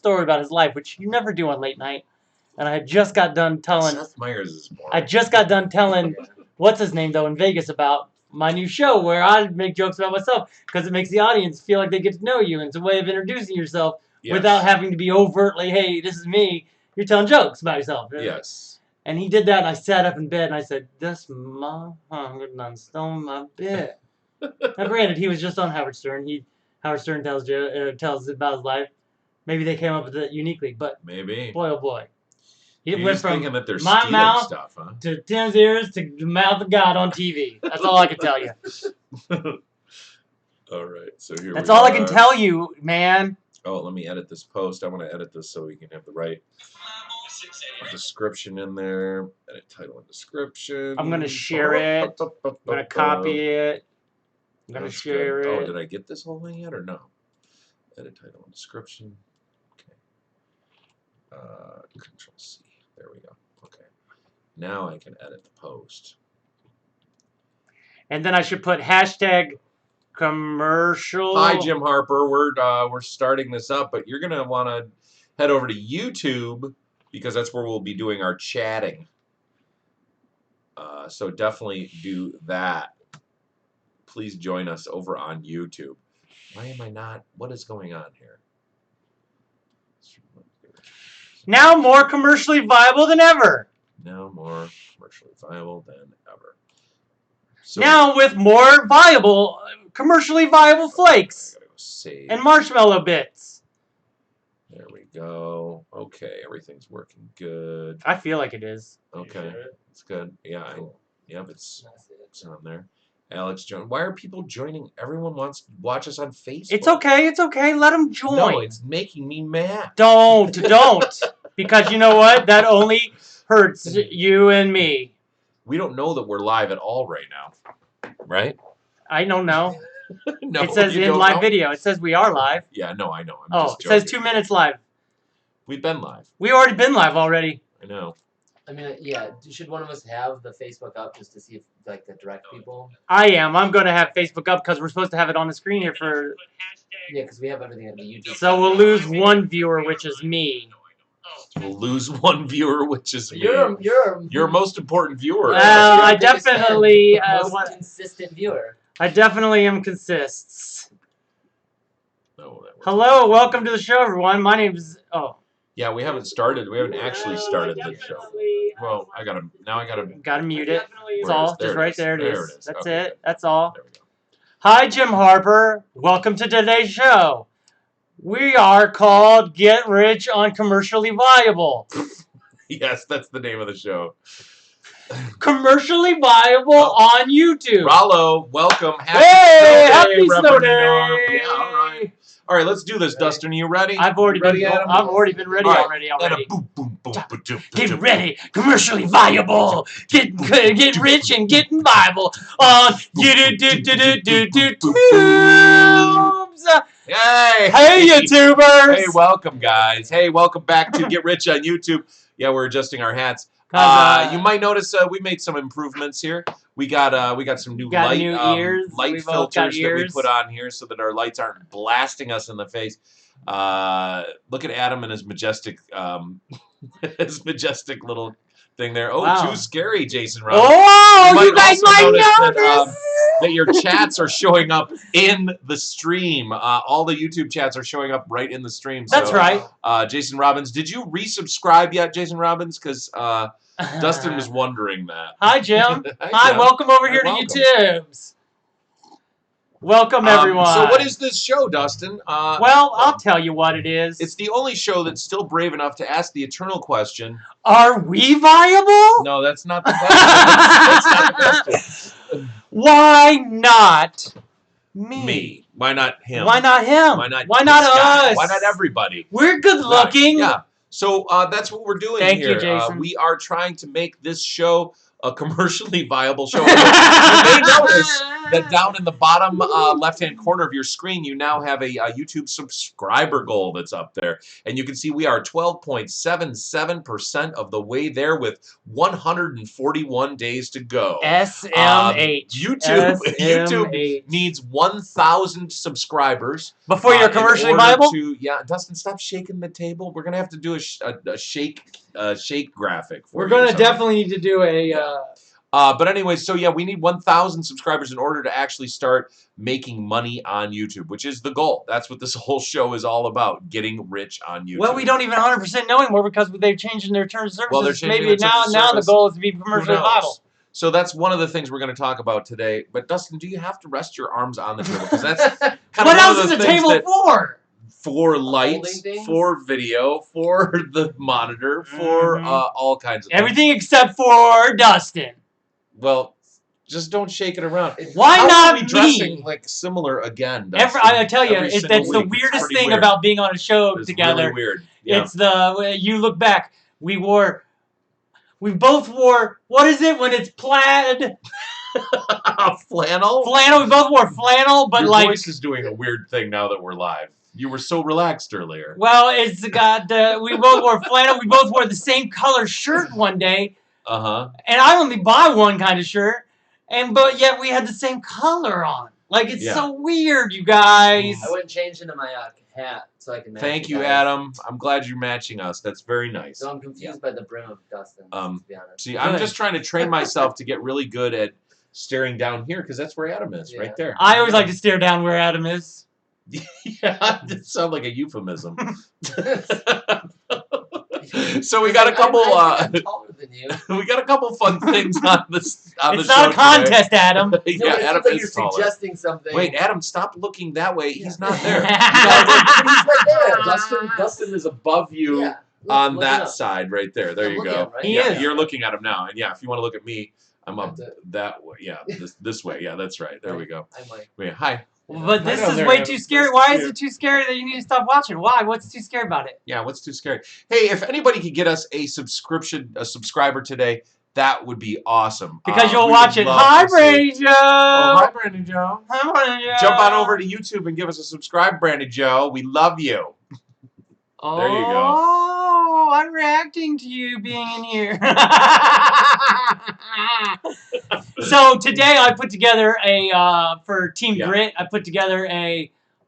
story about his life, which you never do on late night. And I had just got done telling. Seth Meyers is boring. I just got done telling what's his name though in Vegas about my new show where I make jokes about myself because it makes the audience feel like they get to know you. And it's a way of introducing yourself without having to be overtly, hey, this is me. You're telling jokes about yourself. Yes. And he did that, and I sat up in bed, and I said, this motherfucker done stole my bed. Now, granted, he was just on Howard Stern. Howard Stern tells about his life. Maybe they came up with it uniquely, but maybe. Boy, oh boy. It went from that they're my mouth stuff, huh? to Tim's ears to the mouth of God on TV. That's all I can tell you. All right, so here That's all I can tell you, man. Oh, let me edit this post. I want to edit this so we can have the right description in there. Edit title and description. I'm going to share it. I'm going to copy it. I'm going to share it. Oh, did I get this whole thing yet or no? Edit title and description. Okay. Control C. There we go. Okay. Now I can edit the post. And then I should put hashtag commercial. Hi, Jim Harper. We're starting this up, but you're gonna want to head over to YouTube because that's where we'll be doing our chatting. So definitely do that. Please join us over on YouTube. Why am I not? What is going on here? Now more commercially viable than ever. Now more commercially viable than ever. So now with more commercially viable flakes and marshmallow bits. There we go. Okay, everything's working good. I feel like it is. Okay, it's good. Yeah, yep, it's on there. Alex Jones. Why are people joining? Everyone wants to watch us on Facebook. It's okay. It's okay. Let them join. No, it's making me mad. Don't. Because you know what? That only hurts you and me. We don't know that we're live at all right now, right? I don't know. No, it says in live video. It says we are live. Yeah, no, I know. I'm just joking. It says 2 minutes live. We've been live. We already been live already. I know. I mean, yeah. Should one of us have the Facebook up just to see if, like, the direct people? I am. I'm going to have Facebook up because we're supposed to have it on the screen here for. Yeah, because we have everything on the YouTube. So we'll lose one viewer, which is me. We'll lose one viewer, which is me. You're most important viewer. I definitely most consistent viewer. I definitely am consists. No, hello, welcome to the show, everyone. My name's Yeah, we haven't started. We haven't actually started the show. Well, I gotta mute it. It's all just right there. It is. That's okay, it. That's all. There we go. Hi, Jim Harper. Welcome to today's show. We are called Get Rich on Commercially Viable. Yes, that's the name of the show. Commercially viable on YouTube. Rollo, welcome. Happy snow day. Yeah, all right. All right, let's do this, Dustin. Are you ready? I've already been ready already. Get ready, commercially viable. Get rich and getting viable on YouTube. Hey, YouTubers. Hey, welcome, guys. Hey, welcome back to Get Rich on YouTube. Yeah, we're adjusting our hats. You might notice we made some improvements here. We got some new light filters that we put on here so that our lights aren't blasting us in the face. Look at Adam and his majestic little thing there. Oh, wow. Too scary, Jason Robbins. Oh, you guys might know that your chats are showing up in the stream. All the YouTube chats are showing up right in the stream. So, that's right. Jason Robbins, did you resubscribe yet, Jason Robbins? Because Dustin was wondering that. Hi, Jim. Hi, welcome over here to YouTube's. Welcome, everyone. So what is this show, Dustin? Well, I'll tell you what it is. It's the only show that's still brave enough to ask the eternal question. Are we viable? No, that's not the question. That's not the question. Why not me? Why not him? Why not him? Why not us? Why not everybody? We're good looking. Right. Yeah. So that's what we're doing here. Thank you, Jason. We are trying to make this show a commercially viable show. You may notice that down in the bottom left-hand corner of your screen, you now have a YouTube subscriber goal that's up there. And you can see we are 12.77% of the way there with 141 days to go. SMH. YouTube needs 1,000 subscribers. Before you're commercially viable? Yeah, Dustin, stop shaking the table. We're going to have to do a shake graphic. We're going to definitely need to do a... but anyway, so yeah, we need 1,000 subscribers in order to actually start making money on YouTube, which is the goal. That's what this whole show is all about, getting rich on YouTube. Well, we don't even 100% know anymore because they've changed their terms of services. Well, they're changing Maybe their terms of now service. the goal is to be commercially viable. So that's one of the things we're going to talk about today. But Dustin, do you have to rest your arms on the table? Because that's kind of what else is the table for? For lights, for video, for the monitor, for all kinds of everything things. Except for Dustin. Well, just don't shake it around. Why not me? Dressing like similar again. I tell you, that's the weirdest thing about being on a show together. Really weird. Yeah. It's you look back. We both wore. What is it when it's plaid? Flannel. Flannel. We both wore flannel, but your voice is doing a weird thing now that we're live. You were so relaxed earlier. Well, it's got. We both wore flannel. We both wore the same color shirt one day. And I only buy one kind of shirt, but yet we had the same color on. Like it's so weird, you guys. I wouldn't change into my hat so I can match. Thank you, Adam. I'm glad you're matching us. That's very nice. So I'm confused by the brim of Dustin. To be honest. See, I'm just trying to train myself to get really good at staring down here because that's where Adam is, right there. I always like to stare down where Adam is. Yeah, it sounds like a euphemism. So we got a couple. I'm taller than you. We got a couple fun things on this. It's not a contest, Adam. Yeah, no, Adam like is you're taller. Suggesting something. Wait, Adam, stop looking that way. He's not there. He's right there. Dustin is above you on that side right there. There you go. Right? He is. You're looking at him now, and if you want to look at me, I'm up that way. Yeah, this way. Yeah, that's right. There we go. Wait, hi. But this is way too scary. Why is it too scary that you need to stop watching? Why? What's too scary about it? Yeah, what's too scary? Hey, if anybody could get us a subscriber today, that would be awesome. Because you'll watch it. Hi, Brandy Joe. Oh, hi, Brandy Joe. Hi, Brandy Joe. Jump on over to YouTube and give us a subscribe, Brandy Joe. We love you. There you go. Oh, I'm reacting to you being in here. So today I put together for TeamGRYT, I put together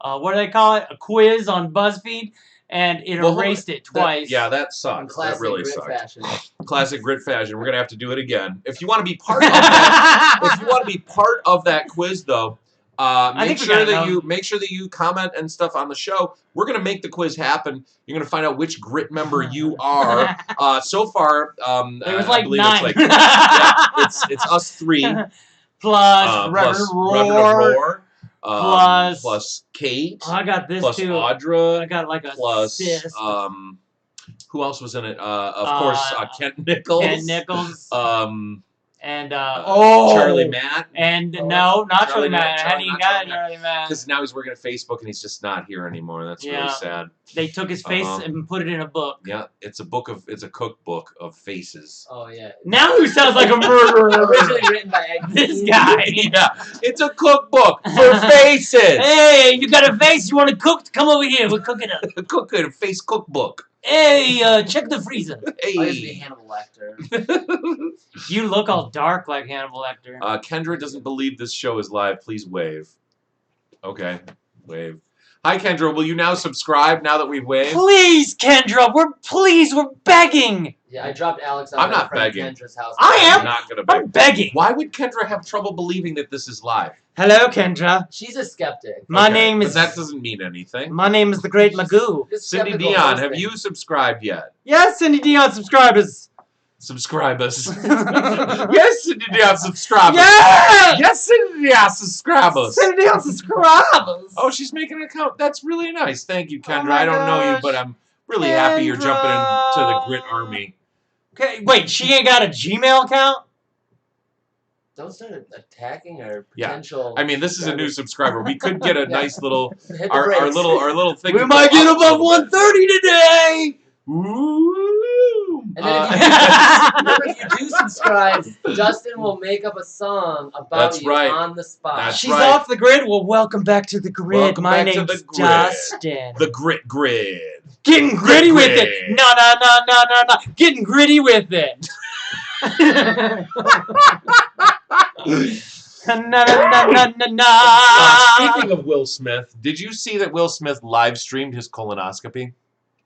what do they call it? A quiz on BuzzFeed, and it erased it twice. That sucks. That really sucks. Fashion. Classic GRYT fashion. We're gonna have to do it again. If you want to be part of that, quiz though, make sure that you comment and stuff on the show. We're gonna make the quiz happen. You're gonna find out which GRYT member you are. So far, it was like 9. It's us 3 plus Reverend Roar. Plus Kate. Oh, I got this plus too. Audra. I got like a plus cyst. who else was in it? Of course, Kent Nichols. Kent Nichols. And Charlie Matt. And no, not Charlie Matt. I hadn't even got Charlie Matt. Because now he's working at Facebook and he's just not here anymore. That's really sad. They took his face and put it in a book. Yeah, it's a cookbook of faces. Oh yeah. Now who sounds like a murderer? Originally written by this guy. Yeah, it's a cookbook for faces. Hey, you got a face you want to cook? Come over here. We'll cook it up. A face cookbook. Hey, check the freezer. Hey. I used to be Hannibal Lecter. You look all dark like Hannibal Lecter. Kendra doesn't believe this show is live. Please wave. Okay, wave. Hi, Kendra. Will you now subscribe now that we've waved? Please, Kendra. We're begging. Yeah, I dropped Alex I'm off not at friend begging. Kendra's house. I am. I'm not gonna beg. I'm begging. Why would Kendra have trouble believing that this is live? Hello, Kendra. She's a skeptic. My name is. But that doesn't mean anything. My name is the Great Magoo. Cindy Dion, have you subscribed yet? Yes, Cindy Dion, subscribers. Subscribe us. Yes, Cindy Dion, subscribe us. Yes! Yes, Cindy Dion, subscribe us. Cindy Dion, subscribers. Oh, she's making an account. That's really nice. Thank you, Kendra. I don't know you, but I'm really happy you're jumping into the GRYT army. Okay, wait, she ain't got a Gmail account? Don't start attacking our potential. I mean, this is a new subscriber. We could get a nice little our brakes. little thing. We might get above 130 today. Ooh. And then if you if you do subscribe, Dustin will make up a song about you on the spot. She's off the grid. Well, welcome back to the grid. Welcome My back to name's the grid. Dustin. The grid. Getting gritty with it. No. Getting gritty with it. Speaking of Will Smith, did you see that Will Smith live streamed his colonoscopy?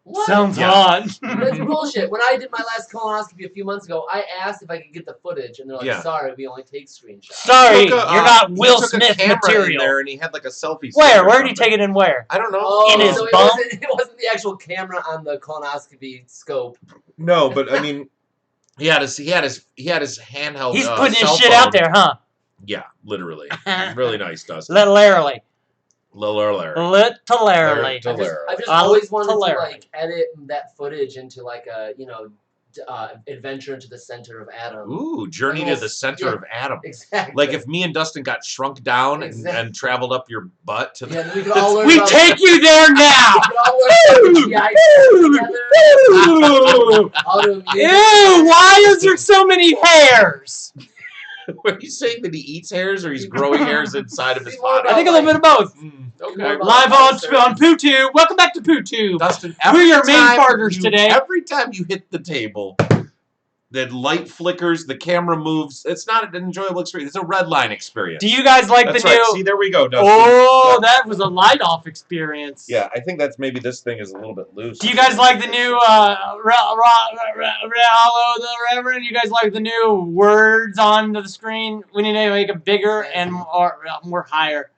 What? Sounds odd. That's bullshit. When I did my last colonoscopy a few months ago, I asked if I could get the footage, and they're like, "Sorry, we only take screenshots." Sorry, you're not Will Smith material. In there, and he had like a selfie. Where did he take it in? Where? I don't know. Oh, in his so bum? it wasn't the actual camera on the colonoscopy scope. No, but I mean, he had his handheld. He's putting his shit out there, huh? Yeah, literally. Really nice, Dustin. Literally. I've just always wanted to like edit that footage into like a adventure into the center of Adam. Ooh, journey to the center of Adam. Exactly. Like if me and Dustin got shrunk down and traveled up your butt to the. We could all learn we take you there now. Ew! Why is there so many hairs? Are you saying that he eats hairs or he's growing hairs inside of his body? I think a little bit of both. Okay. Live on PooTube. Welcome back to PooTube. Partners We're your main partners today. Every time you hit the table, the light flickers, the camera moves. It's not an enjoyable experience. It's a red line experience. Do you guys like the new? See, there we go, Dustin. Oh, that was a light off experience. Yeah, I think that's maybe this thing is a little bit loose. Do you guys like the new Reverend? You guys like the new words on the screen? We need to make it bigger and more higher.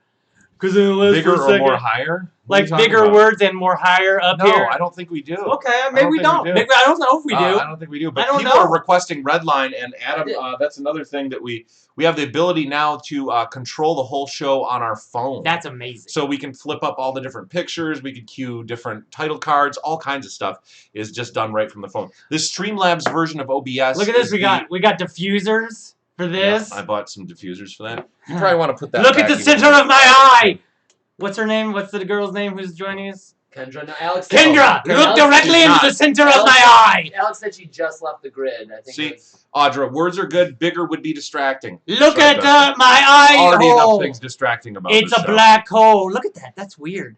Bigger or more higher? Like bigger words and more higher up here? No, I don't think we do. Okay, maybe we don't. Maybe, I don't know if we do. I don't think we do. But people are requesting redline, and Adam, that's another thing that we have the ability now to control the whole show on our phone. That's amazing. So we can flip up all the different pictures, we can cue different title cards, all kinds of stuff is just done right from the phone. This Streamlabs version of OBS. Look at this, we got diffusers for this. Yeah, I bought some diffusers for that. You probably want to put that Look at the center of my eye! What's her name? What's the girl's name who's joining us? Kendra. No, Alex. Kendra! Look directly into the center of my eye! Alex said she just left the grid. I think. See, Audra, words are good. Bigger would be distracting. Look at my eye already hole. Enough things distracting about it's a black hole. Look at that. That's weird.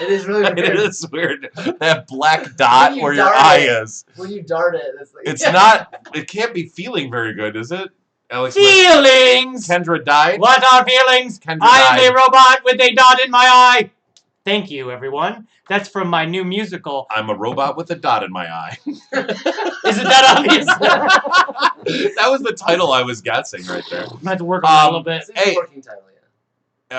It is really weird. It is weird. That black dot where your eye is. When you dart it, it's like... It's not... It can't be feeling very good, is it? Alex feelings! Kendra died? What are feelings? Kendra I am died. a robot with a dot in my eye. Thank you, everyone. That's from my new musical. I'm a robot with a dot in my eye. Isn't that obvious? That was the title I was guessing right there. I'm going to have to work on that a little bit. It's a working title,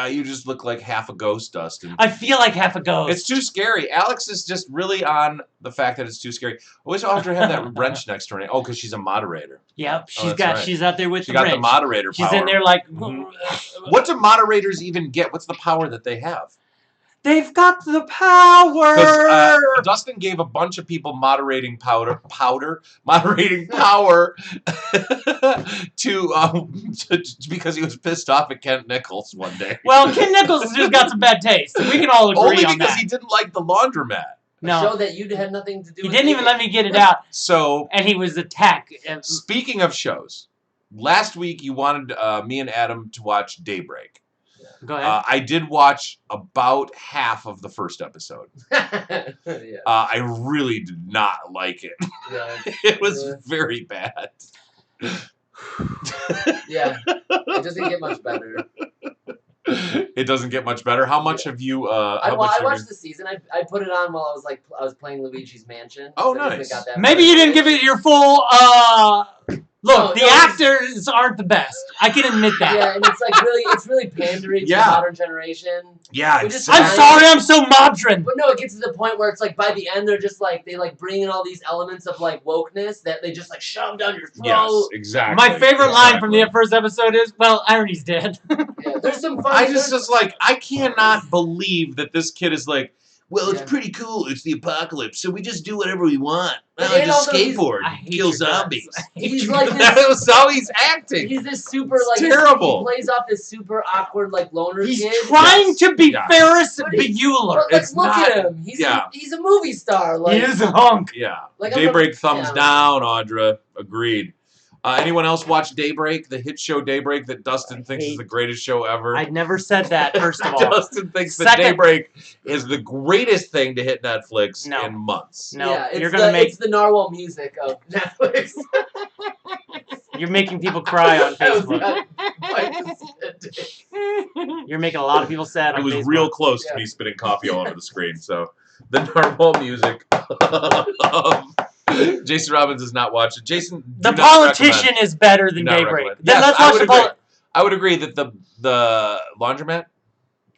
you just look like half a ghost, Dustin. I feel like half a ghost. It's too scary. Alex is just really on the fact that it's too scary. Always often have that wrench next to her name. Oh, because she's a moderator. Yep, she's out there with the wrench. She got the the moderator power. She's in there like... What do moderators even get? What's the power that they have? They've got the power. Dustin gave a bunch of people moderating power to because he was pissed off at Kent Nichols one day. Well, Kent Nichols has just got some bad taste. We can all agree on that. Only because he didn't like the laundromat. No. A show that you had nothing to do with. He didn't even let me get it out. So, and he was attacked. Speaking of shows, last week you wanted me and Adam to watch Daybreak. Go ahead. I did watch about half of the first episode. I really did not like it. Yeah, it was very bad. Yeah, it doesn't get much better. It doesn't get much better. How much have you? I watched the season. I put it on while I was playing Luigi's Mansion. Oh, nice. Maybe you didn't give it your full. Look, the actors aren't the best. I can admit that. Yeah, and it's really pandering to the modern generation. Yeah, I'm sorry, I'm so modern. But no, it gets to the point where it's like by the end they're just like they bring in all these elements of like wokeness that they just like shove down your throat. Yes, exactly. My favorite line from the first episode is, "Well, Irony's dead." Yeah, there's some fun. I just like I cannot believe that this kid is like, well, it's pretty cool. It's the apocalypse, so we just do whatever we want. I just skateboard, kill zombies. He's like this. That was how he's acting. He's this super like terrible. He plays off this super awkward like loner he's kid. He's trying to be Ferris Bueller. But, like, look at him. He's a movie star. Like, he is a hunk. Yeah. Like, Daybreak thumbs down, Audra. Agreed. Anyone else watch Daybreak, the hit show Daybreak that Dustin thinks is the greatest show ever? I never said that, first of all. Dustin thinks that Daybreak is the greatest thing to hit Netflix in months. No, yeah, it's the Narwhal music of Netflix. You're making people cry on Facebook. You're making a lot of people sad on Facebook. It was real close to me spitting coffee all over the screen, so the Narwhal music Jason Robbins does not watch it. Jason, The Politician is better than Daybreak. Then let's watch I would agree that the Laundromat.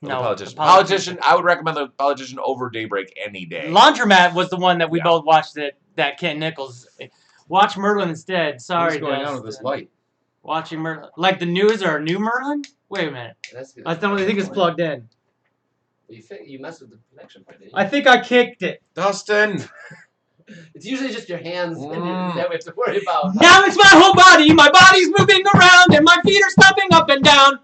No, the Politician. I would recommend The Politician over Daybreak any day. Laundromat was the one that we both watched. That Ken Nichols. Watch Merlin instead. Sorry, what's going on with this light? Watching Merlin, like the new new Merlin. Wait a minute. I think it's plugged in. You messed with the connection point, didn't you? I think I kicked it. Dustin. It's usually just your hands that we have to worry about. Now it's my whole body. My body's moving around, and my feet are stomping up and down.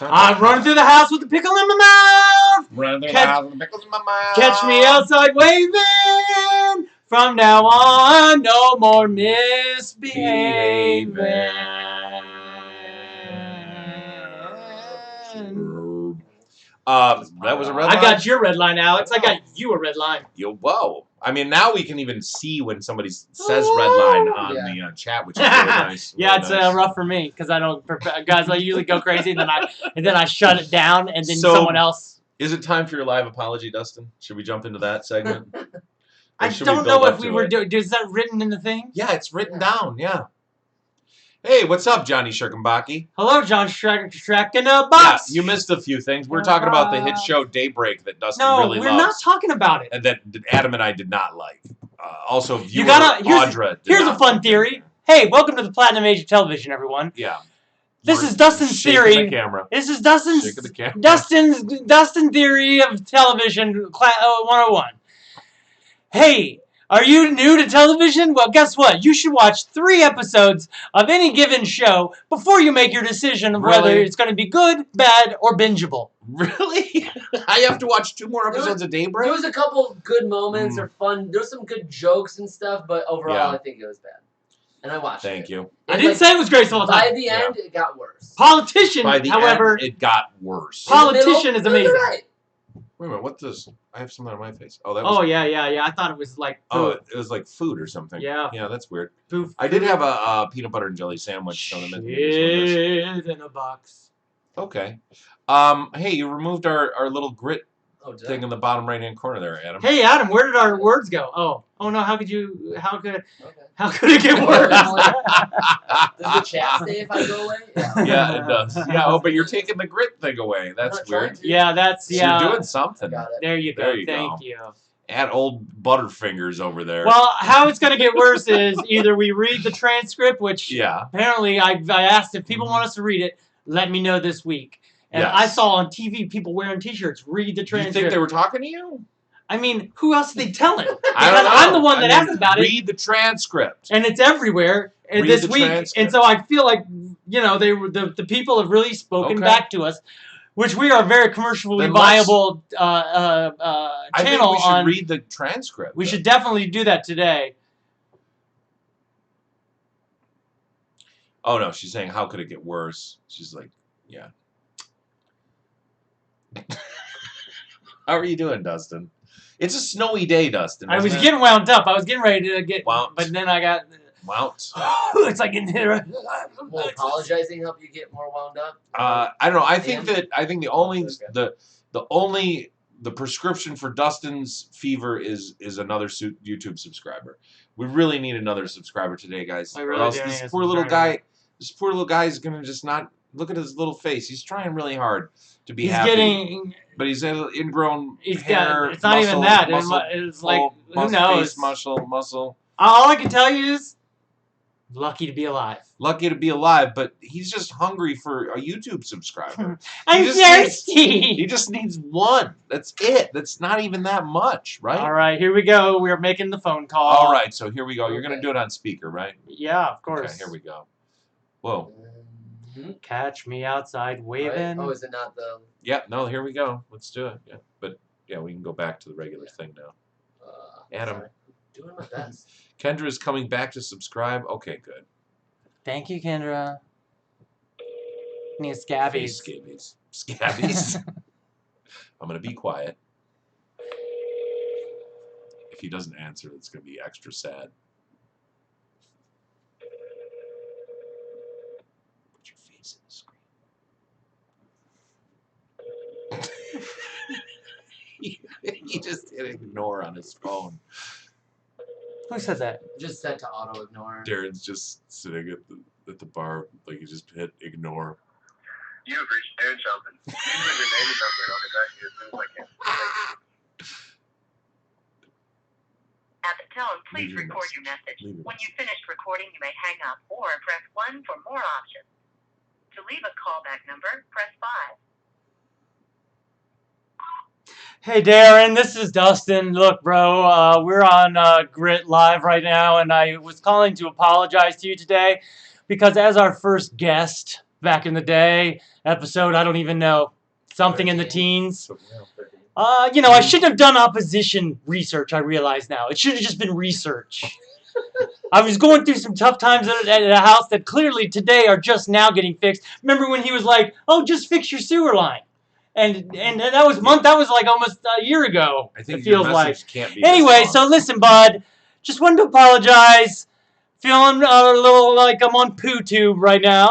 I'm running through the house with a pickle in my mouth. Running through the house with a pickle in my mouth. Catch me outside waving. From now on, no more misbehaving. That was a red line. I got your red line, Alex. I got you a red line. Whoa. I mean, now we can even see when somebody says red line on the chat, which is really nice. Yeah, it's rough for me because I don't. Guys, I usually go crazy, and then I shut it down, and then someone else. Is it time for your live apology, Dustin? Should we jump into that segment? I don't know if we were doing. Is that written in the thing? Yeah, it's written down. Yeah. Hey, what's up, Johnny Shirkenbaki? Hello, John Shrek in a box. Yeah, you missed a few things. We're talking about the hit show Daybreak that Dustin really loves. No, we're not talking about it. And that Adam and I did not like. Also, viewer Audra did Here's a fun theory. Hey, welcome to the Platinum Age of Television, everyone. Yeah. This is Dustin's theory. The camera. This is Dustin's theory of television 101. Hey, are you new to television? Well, guess what? You should watch 3 episodes of any given show before you make your decision of whether it's going to be good, bad, or bingeable. Really? I have to watch 2 more episodes of Daybreak? There was a couple good moments or fun. There was some good jokes and stuff, but overall, I think it was bad. And I watched it. Thank you. I didn't say it was graceful all the time. By the end, it got worse. Politician, however, it got worse. Politician is amazing. Wait a minute, what's this? I have something on my face. Oh, that was... Oh, yeah. I thought it was like food. Oh, it was like food or something. Yeah. Yeah, that's weird. Food. I did have a peanut butter and jelly sandwich. Shit in a box. Okay. Hey, you removed our little grit thing in the bottom right-hand corner there, Adam. Hey, Adam, where did our words go? Oh no, how could it get worse? Does the chat say if I go away? Yeah, it does. Yeah, but you're taking the grit thing away. That's weird. Yeah, that's, You're doing something. There you go. Thank you. Add old Butterfingers over there. Well, how it's going to get worse is either we read the transcript, which apparently I asked if people want us to read it, let me know this week. And I saw on TV people wearing T-shirts, read the transcript. You think they were talking to you? I mean, who else are they telling? I don't know. I'm the one that asked about it. Read the transcript. And it's everywhere this week. Transcript. And so I feel like, the people have really spoken back to us, which we are a very commercially viable channel. I think we should read the transcript. We should definitely do that today. Oh, no. She's saying, how could it get worse? She's like, yeah. How are you doing, Dustin? It's a snowy day, Dustin. I was getting wound up. I was getting ready to get wound. But then I got... Wound? It's like in here. Will apologizing help you get more wound up? I don't know. I think the only prescription for Dustin's fever is another YouTube subscriber. We really need another subscriber today, guys. Or else this poor little guy is gonna just not look at his little face. He's trying really hard to be happy. But he's ingrown hair. It's not even that. It's like, who knows? Face, muscle. All I can tell you is, Lucky to be alive. Lucky to be alive, but he's just hungry for a YouTube subscriber. I'm thirsty! He just needs one. That's it. That's not even that much, right? All right, here we go. We're making the phone call. All right, so here we go. You're going to do it on speaker, right? Yeah, of course. Okay, here we go. Whoa. Catch me outside waving. Right? Oh, is it not the... Yeah, no, here we go. Let's do it. Yeah, but yeah, we can go back to the regular thing now. Adam. Sorry. Doing my best. Kendra is coming back to subscribe. Okay, good. Thank you, Kendra. Need scabbies. Scabbies. Scabbies. I'm going to be quiet. If he doesn't answer, it's going to be extra sad. Put your face in the screen. He just hit ignore on his phone. Who said that? Just set to auto ignore. Darren's just sitting at the bar, like he just hit ignore. You have reached Darren Shelton. Please leave your name and number and I'll get back to you as soon as I can. At the tone, please record your message. When you've finished recording, you may hang up or press 1 for more options. To leave a callback number, press 5. Hey Darren, this is Dustin. Look, bro, we're on GRYT Live right now, and I was calling to apologize to you today because as our first guest back in the day, episode, I don't even know, something in the teens, you know, I shouldn't have done opposition research, I realize now. It should have just been research. I was going through some tough times at a house that clearly today are just now getting fixed. Remember when he was like, oh, just fix your sewer line. And that was like almost a year ago. I think it feels your like. can't be Anyway, so listen, bud. Just wanted to apologize. Feeling a little like I'm on poo tube right now,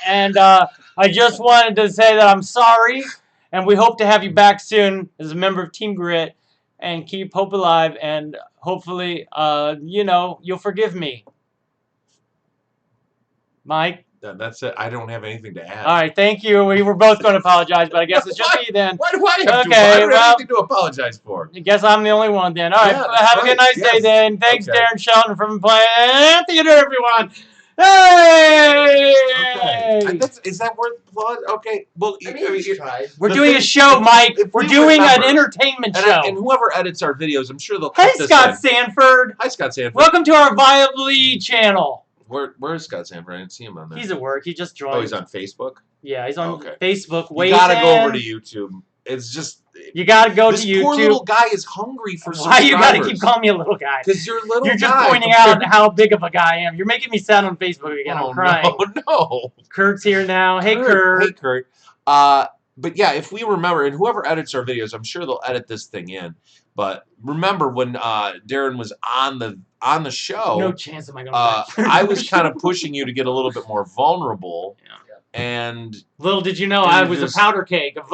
and I just wanted to say that I'm sorry, and we hope to have you back soon as a member of TeamGRYT, and keep hope alive, and hopefully, you know, you'll forgive me, Mike. That's it. I don't have anything to add. All right, thank you. We were both going to apologize, but I guess it's just me then. Why do I have to? I don't have anything to apologize for. I guess I'm the only one then. All right, have a good nice day then. Thanks, Darren Shelton, from playing theater, everyone. Hey! Okay. Is that worth applause? Okay. Well, we're doing a show, Mike. We're doing an entertainment show. And whoever edits our videos, I'm sure they'll. Hey, Scott Sanford. Hi, Scott Sanford. Welcome to our Viably channel. Where's Scott Sanford? I didn't see him on there. He's at work. He just joined. Oh, he's on Facebook? Yeah, he's on Facebook. You gotta go over to YouTube. It's just... You gotta go to YouTube. This poor little guy is hungry for subscribers. Why you gotta keep calling me a little guy? Because you're a little guy. You're just pointing out how big of a guy I am. You're making me sound on Facebook again. I'm crying. No. Kurt's here now. Hey, Kurt. Hey, Kurt. But yeah, if we remember, and whoever edits our videos, I'm sure they'll edit this thing in. But remember when Darren was on the show? No chance am I gonna. I was kind of pushing you to get a little bit more vulnerable. Yeah. And little did you know, I was a powder cake of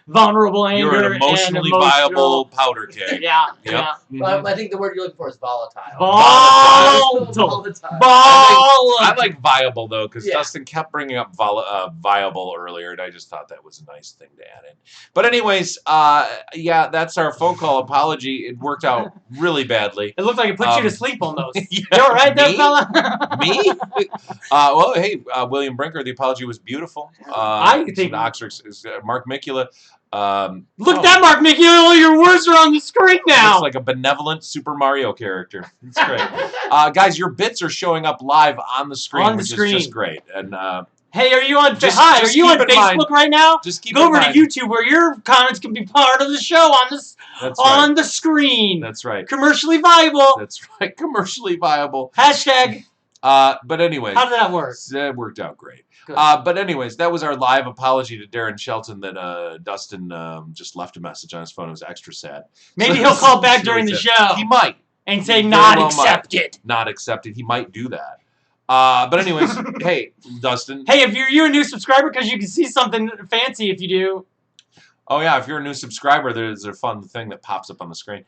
vulnerable anger. You're an emotionally viable powder cake. Yeah. Yep. Yeah. I think the word you're looking for is volatile. Volatile. I like viable though, because Dustin kept bringing up viable earlier, and I just thought that was a nice thing to add in. But anyways, yeah, that's our phone call apology. It worked out really badly. It looked like it put you to sleep almost. Yeah, you all right there, fella? Me? Well, hey, William Brinker, the apology was beautiful. I think Oxford is Mark Mikula. Look, that Mark Mikula, all your words are on the screen now. Looks like a benevolent Super Mario character. It's great. Guys, your bits are showing up live on the screen, which is just great. And hey, are you on Facebook right now? Just keep go over to YouTube where your comments can be part of the show on the screen. That's right. Commercially viable. That's right. Commercially viable. Hashtag. But anyways, how did that work? It worked out great. But anyways, that was our live apology to Darren Shelton that Dustin just left a message on his phone. It was extra sad. Maybe he'll call back during the show. He might. And say not accepted. Not accepted. He might do that. But anyways, hey, Dustin. Hey, if you're a new subscriber, because you can see something fancy if you do. Oh, yeah. If you're a new subscriber, there's a fun thing that pops up on the screen.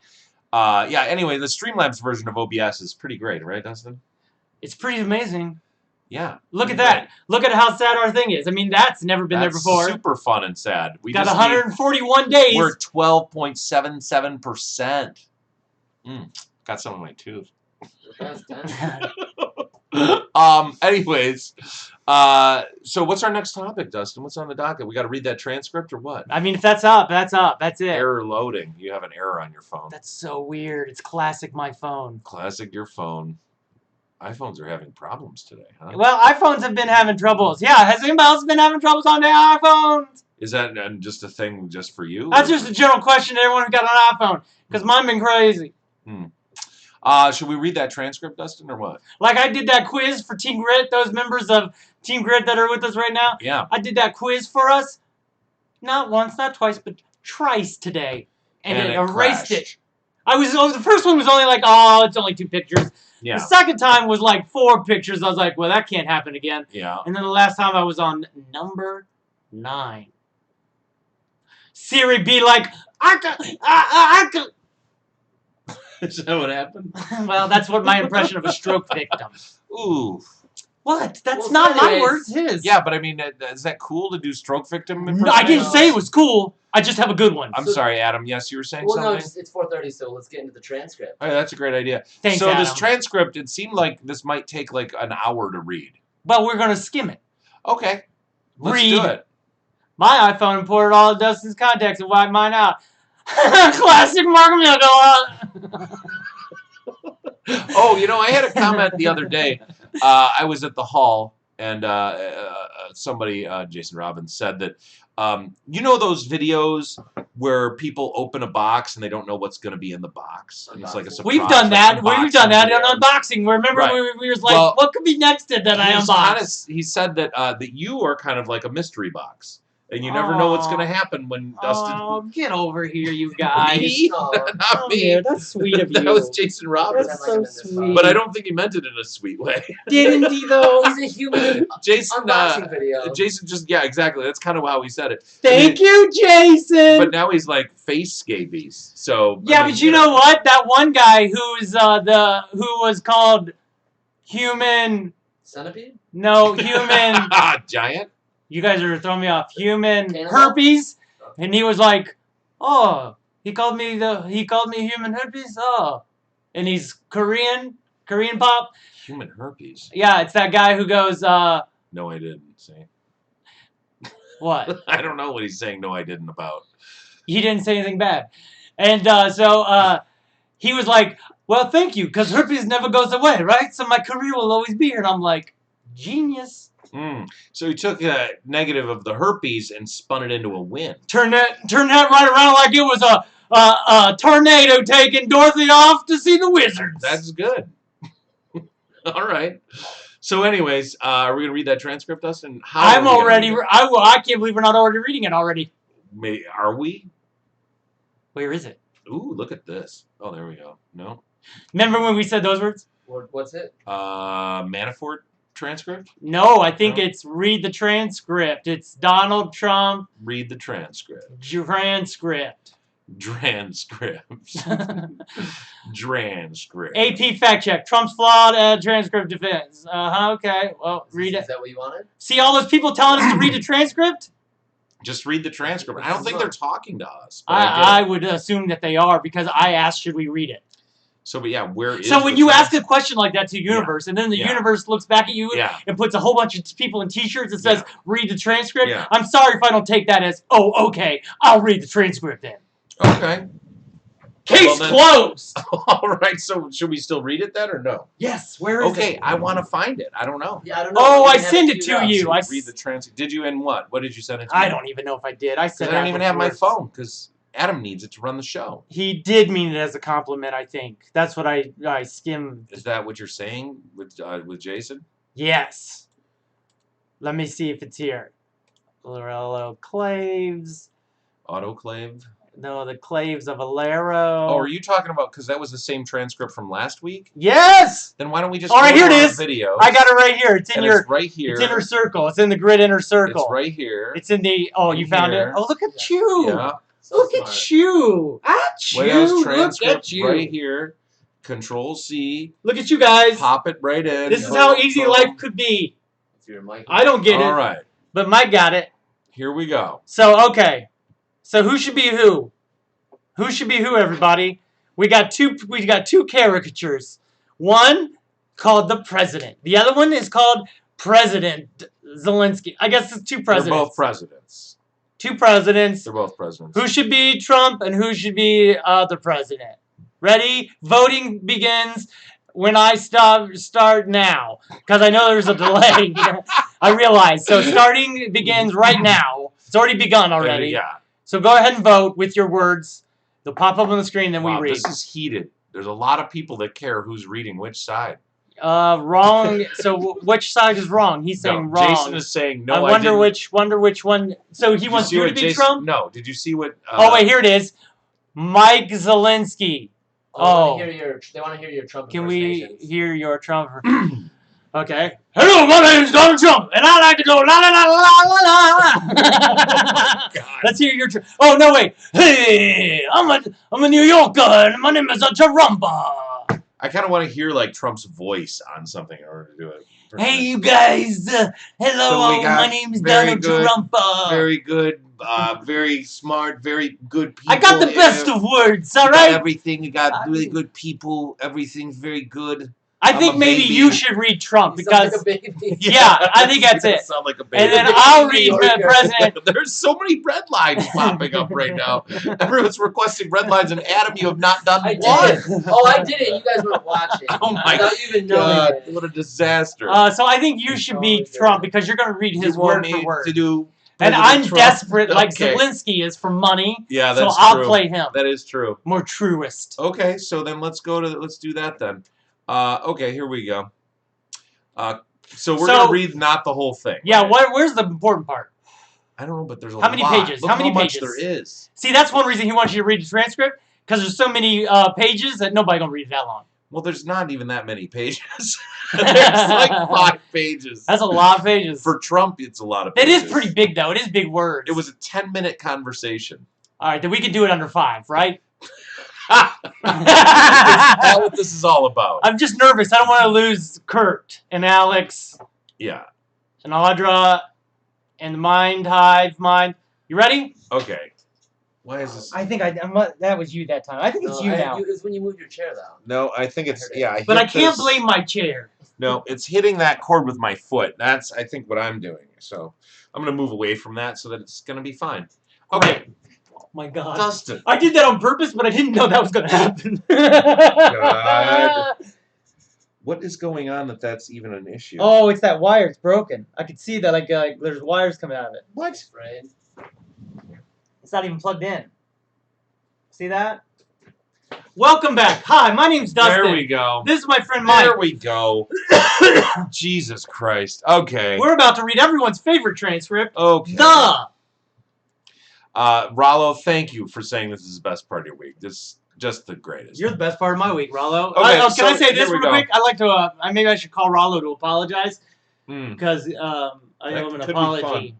Yeah, anyway, the Streamlabs version of OBS is pretty great, right, Dustin? It's pretty amazing. Yeah. Look at that. Look at how sad our thing is. I mean, that's never been there before. Super fun and sad. We got 141 days. We're 12.77%. Got some of my tooth. Anyways, so what's our next topic, Dustin? What's on the docket? We got to read that transcript or what? I mean, if that's up, that's up. That's it. Error loading. You have an error on your phone. That's so weird. It's classic my phone. Classic your phone. iPhones are having problems today, huh? Well, iPhones have been having troubles. Yeah, has anybody else been having troubles on their iPhones? Is that just a thing just for you? That's just a general question to everyone who got an iPhone, because mine been crazy. Should we read that transcript, Dustin, or what? Like I did that quiz for TeamGRYT, those members of TeamGRYT that are with us right now. Yeah. I did that quiz for us, not once, not twice, but thrice today, and it erased it. The first one was only like, oh, it's only 2 pictures. Yeah. The second time was like 4 pictures. I was like, well, that can't happen again. Yeah. And then the last time I was on number 9. Siri be like, Is that what happened? Well, that's what my impression of a stroke victim. Ooh. What? That's not my words. His. Yeah, but I mean, is that cool to do stroke victim impersonation? No, I didn't say it was cool. I just have a good one. I'm sorry, Adam. Yes, you were saying something? Well, no, it's 4:30, so let's get into the transcript. Oh, yeah, that's a great idea. Thanks, so Adam. this transcript, it seemed like this might take like an hour to read. But we're going to skim it. Okay. Let's Read. do it. My iPhone imported all of Dustin's contacts and wiped mine out. Classic Mark Miller. Oh, you know, I had a comment the other day. I was at the hall, and somebody, Jason Robbins, said that, you know those videos where people open a box and they don't know what's going to be in the box? And it's like a surprise. We've done that. We've done that in video. unboxing. Remember, Right. we was like, what could be next that I unboxed? He said that that you are kind of like a mystery box. And you never know what's going to happen when Dustin... Oh, get over here, you guys. Me? Not me. Dude, that's sweet of you. That was Jason Robbins. That's so sweet. But I don't think he meant it in a sweet way. Didn't he, though? He's a human unboxing video. Jason just... Yeah, exactly. That's kind of how he said it. Thank you, Jason. But now he's like face scabies. So... Yeah, but you know what? That one guy who's who was called Human... Centipede? No, Human... Giant? You guys are throwing me off. Human Cannibal? herpes, and he was like, "Oh, he called me human herpes." Oh, and he's Korean pop. Human herpes. Yeah, it's that guy who goes, No, I didn't say. What? I don't know what he's saying. No, I didn't about. He didn't say anything bad, and so he was like, "Well, thank you, because herpes never goes away, right? So my career will always be here." And I'm like, genius. So he took a negative of the herpes and spun it into a win. Turn that right around like it was a tornado taking Dorothy off to see the wizards. That's good. All right. So, anyways, are we gonna read that transcript, Dustin? I'm already. I can't believe we're not already reading it already. Are we? Where is it? Ooh, look at this. Oh, there we go. No. Remember when we said those words? What's it? Manafort transcript? No, I think it's read the transcript. It's Donald Trump. Read the transcript. Transcript. Transcript. AP fact check. Trump's flawed transcript defense. Okay. Well, read it. Is that what you wanted? See all those people telling us to read the transcript? Just read the transcript. I don't think they're talking to us. I would assume that they are because I asked, should we read it? So, but yeah, where is So when you ask a question like that to the universe, and then the Yeah. universe looks back at you and puts a whole bunch of people in T-shirts and says, read the transcript, I'm sorry if I don't take that as, oh, okay, I'll read the transcript then. Okay. Case closed! All right, so should we still read it then or no? Yes, where is it? Okay, I want to find it. I don't know. Yeah, I don't know. Oh, I send it to you. I read the transcript. Did you in what? What did you send it to? I don't even know if I did. I said I don't even have my phone because Adam needs it to run the show. He did mean it as a compliment, I think. That's what I skimmed. Is that what you're saying with Jason? Yes. Let me see if it's here. Lorello Claves. Autoclave? No, the Claves of Alero. Oh, are you talking about, because that was the same transcript from last week? Yes! Then why don't we just all right, go here to it our is. Videos, I got it right here. It's in your it's right here. It's inner circle. It's in the GRYT inner circle. It's right here. It's in the you found it? Oh, look at you. Yeah. So look smart. at you. At you. Look at you. Right here. Control C. Look at you guys. Pop it right in. This is how easy life could be. I don't get it. All right. But Mike got it. Here we go. So, okay. So who should be who? Who should be who, everybody? We got two caricatures. One called the president. The other one is called President Zelensky. I guess it's two presidents. They're both presidents. Two presidents. They're both presidents. Who should be Trump and who should be the president? Ready? Voting begins when I start now. Because I know there's a delay. I realize. So starting begins right now. It's already begun already. Yeah. So go ahead and vote with your words. They'll pop up on the screen, then we read. This is heated. There's a lot of people that care who's reading which side. Wrong. So which side is wrong? He's saying wrong. Jason is saying no. I wonder which one. So he wants you to be Trump? No. Did you see what? Oh wait, here it is. Mike Zelensky. Oh. They want to hear your Trump. Can we hear your Trump? Okay. Hello, my name is Donald Trump, and I like to go la la la la la la. Let's hear your. Oh no, wait. Hey, I'm a New Yorker, and my name is a Trumpa. I kind of want to hear like Trump's voice on something in order to do it. Hey, you guys. Hello, my name is Donald Trump. Very good. Very smart. Very good people. I got the best of words. All right. Everything. You got really good people. Everything's very good. I think maybe you should read Trump because like a baby. Yeah, I think that's it. Sound like a baby. And then I'll read the president. There's so many red lines popping up right now. Everyone's requesting red lines, and Adam, you have not done one. Oh, I did it. You guys weren't watching. Oh my without even knowing it. What a disaster. So I think you should be Trump because you're going to read his word for word. To do and I'm Trump. desperate, like Zelensky is, for money. Yeah, that's so I'll play him. That is true. More truest. Okay, so then let's do that then. Okay, here we go. So we're going to read not the whole thing. Yeah, right? Where's the important part? I don't know, but there's a lot. How many pages? Look how many much pages there is. See, that's one reason he wants you to read the transcript, because there's so many pages that nobody going to read it that long. Well, there's not even that many pages. There's like 5 pages. That's a lot of pages. For Trump, it's a lot of pages. It is pretty big, though. It is big words. It was a 10-minute conversation. All right, then we can do it under 5, right? That's what this is all about. I'm just nervous. I don't want to lose Kurt and Alex. Yeah. And Audra and the Hive Mind. You ready? Okay. Why is this? I think that was you that time. I think it's you now. It's when you move your chair, though. No, I think it's But I can't blame my chair. No, it's hitting that cord with my foot. That's I think what I'm doing. So I'm gonna move away from that so that it's gonna be fine. Okay. Oh my God. Dustin. I did that on purpose, but I didn't know that was gonna happen. God. What is going on that's even an issue? Oh, it's that wire. It's broken. I could see that like there's wires coming out of it. What? Right. It's not even plugged in. See that? Welcome back. Hi, my name's Dustin. There we go. This is my friend Mike. There we go. Jesus Christ. Okay. We're about to read everyone's favorite transcript. Okay. Rollo, thank you for saying this is the best part of your week. This is just the greatest. You're the best part of my week, Rollo. Okay, can I say this real quick? I'd like to, maybe I should call Rollo to apologize. Because I owe him an apology.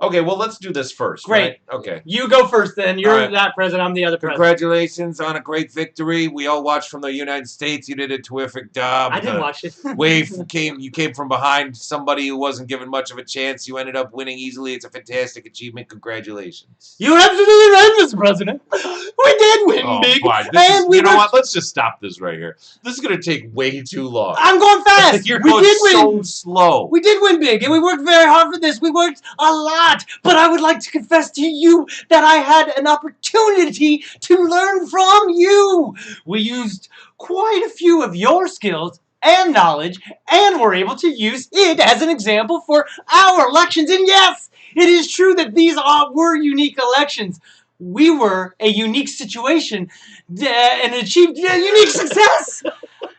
Okay, well, let's do this first. Great. Right? Okay. You go first then. You're that president. I'm the other president. Congratulations on a great victory. We all watched from the United States. You did a terrific job. I didn't watch it. You came from behind somebody who wasn't given much of a chance. You ended up winning easily. It's a fantastic achievement. Congratulations. You're absolutely right, Mr. President. We did win big. You know what? Let's just stop this right here. This is going to take way too long. I'm going fast. You're going so slow. We did win big, and we worked very hard for this. We worked a lot. But I would like to confess to you that I had an opportunity to learn from you. We used quite a few of your skills and knowledge, and were able to use it as an example for our elections. And yes, it is true that these were unique elections. We were a unique situation and achieved a unique success.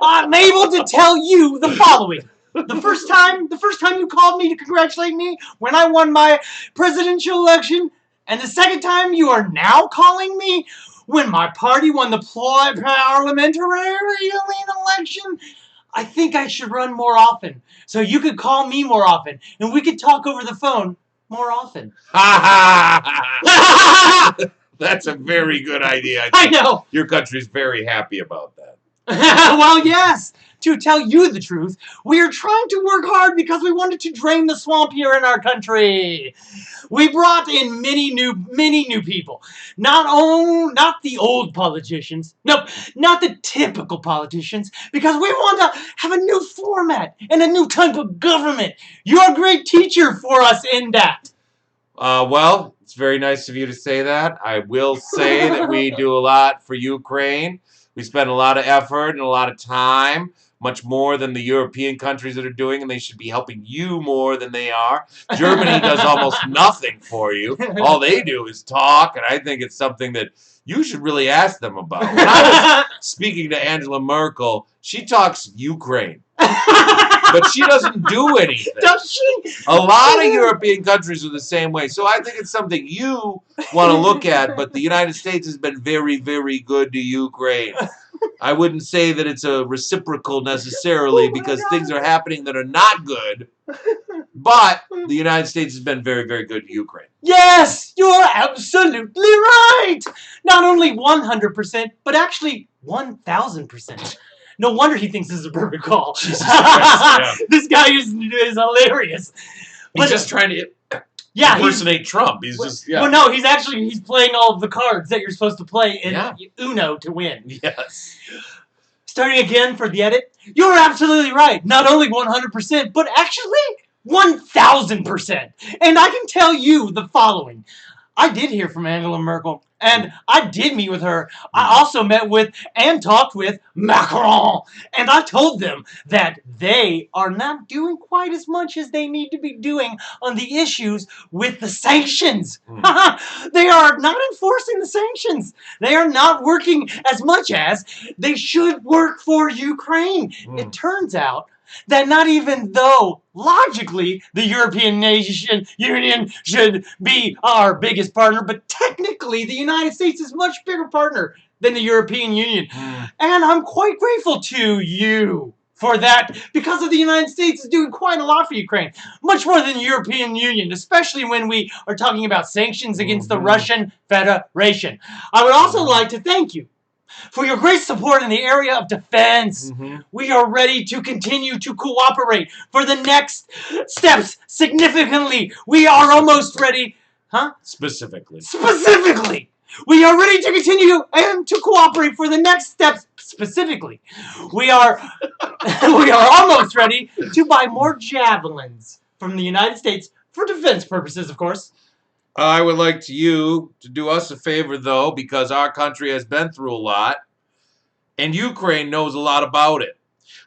I'm able to tell you the following. The first time you called me to congratulate me when I won my presidential election, and the second time you are now calling me when my party won the parliamentary election, I think I should run more often. So you could call me more often, and we could talk over the phone more often. That's a very good idea. I know. Your country's very happy about that. Well, yes. To tell you the truth, we are trying to work hard because we wanted to drain the swamp here in our country. We brought in many new people. Not the old politicians. Nope, not the typical politicians, because we want to have a new format and a new type of government. You're a great teacher for us in that. Well, it's very nice of you to say that. I will say that we do a lot for Ukraine. We spend a lot of effort and a lot of time, much more than the European countries that are doing, and they should be helping you more than they are. Germany does almost nothing for you. All they do is talk, and I think it's something that you should really ask them about. When I was speaking to Angela Merkel, she talks Ukraine. But she doesn't do anything. Does she? A lot of European countries are the same way. So I think it's something you want to look at, but the United States has been very, very good to Ukraine. I wouldn't say that it's a reciprocal necessarily because things are happening that are not good, but the United States has been very, very good to Ukraine. Yes, you're absolutely right. Not only 100%, but actually 1,000%. No wonder he thinks this is a perfect call. Jesus Christ, yeah. This guy is hilarious. He's just trying to impersonate Trump. He's just Well, no, he's playing all of the cards that you're supposed to play in Uno to win. Yes. Starting again for the edit. You're absolutely right. Not only 100%, but actually 1,000%. And I can tell you the following. I did hear from Angela Merkel, and I did meet with her. I also met with and talked with Macron, and I told them that they are not doing quite as much as they need to be doing on the issues with the sanctions. They are not enforcing the sanctions. They are not working as much as they should work for Ukraine. It turns out that not even though, logically, the European Union should be our biggest partner, but technically the United States is a much bigger partner than the European Union. And I'm quite grateful to you for that, because of the United States is doing quite a lot for Ukraine. Much more than the European Union, especially when we are talking about sanctions against the Russian Federation. I would also like to thank you for your great support in the area of defense. We are ready to continue to cooperate for the next steps significantly. We are almost ready. Specifically. We are ready to continue and to cooperate for the next steps specifically. We are almost ready to buy more javelins from the United States for defense purposes, of course. I would like you to do us a favor, though, because our country has been through a lot, and Ukraine knows a lot about it.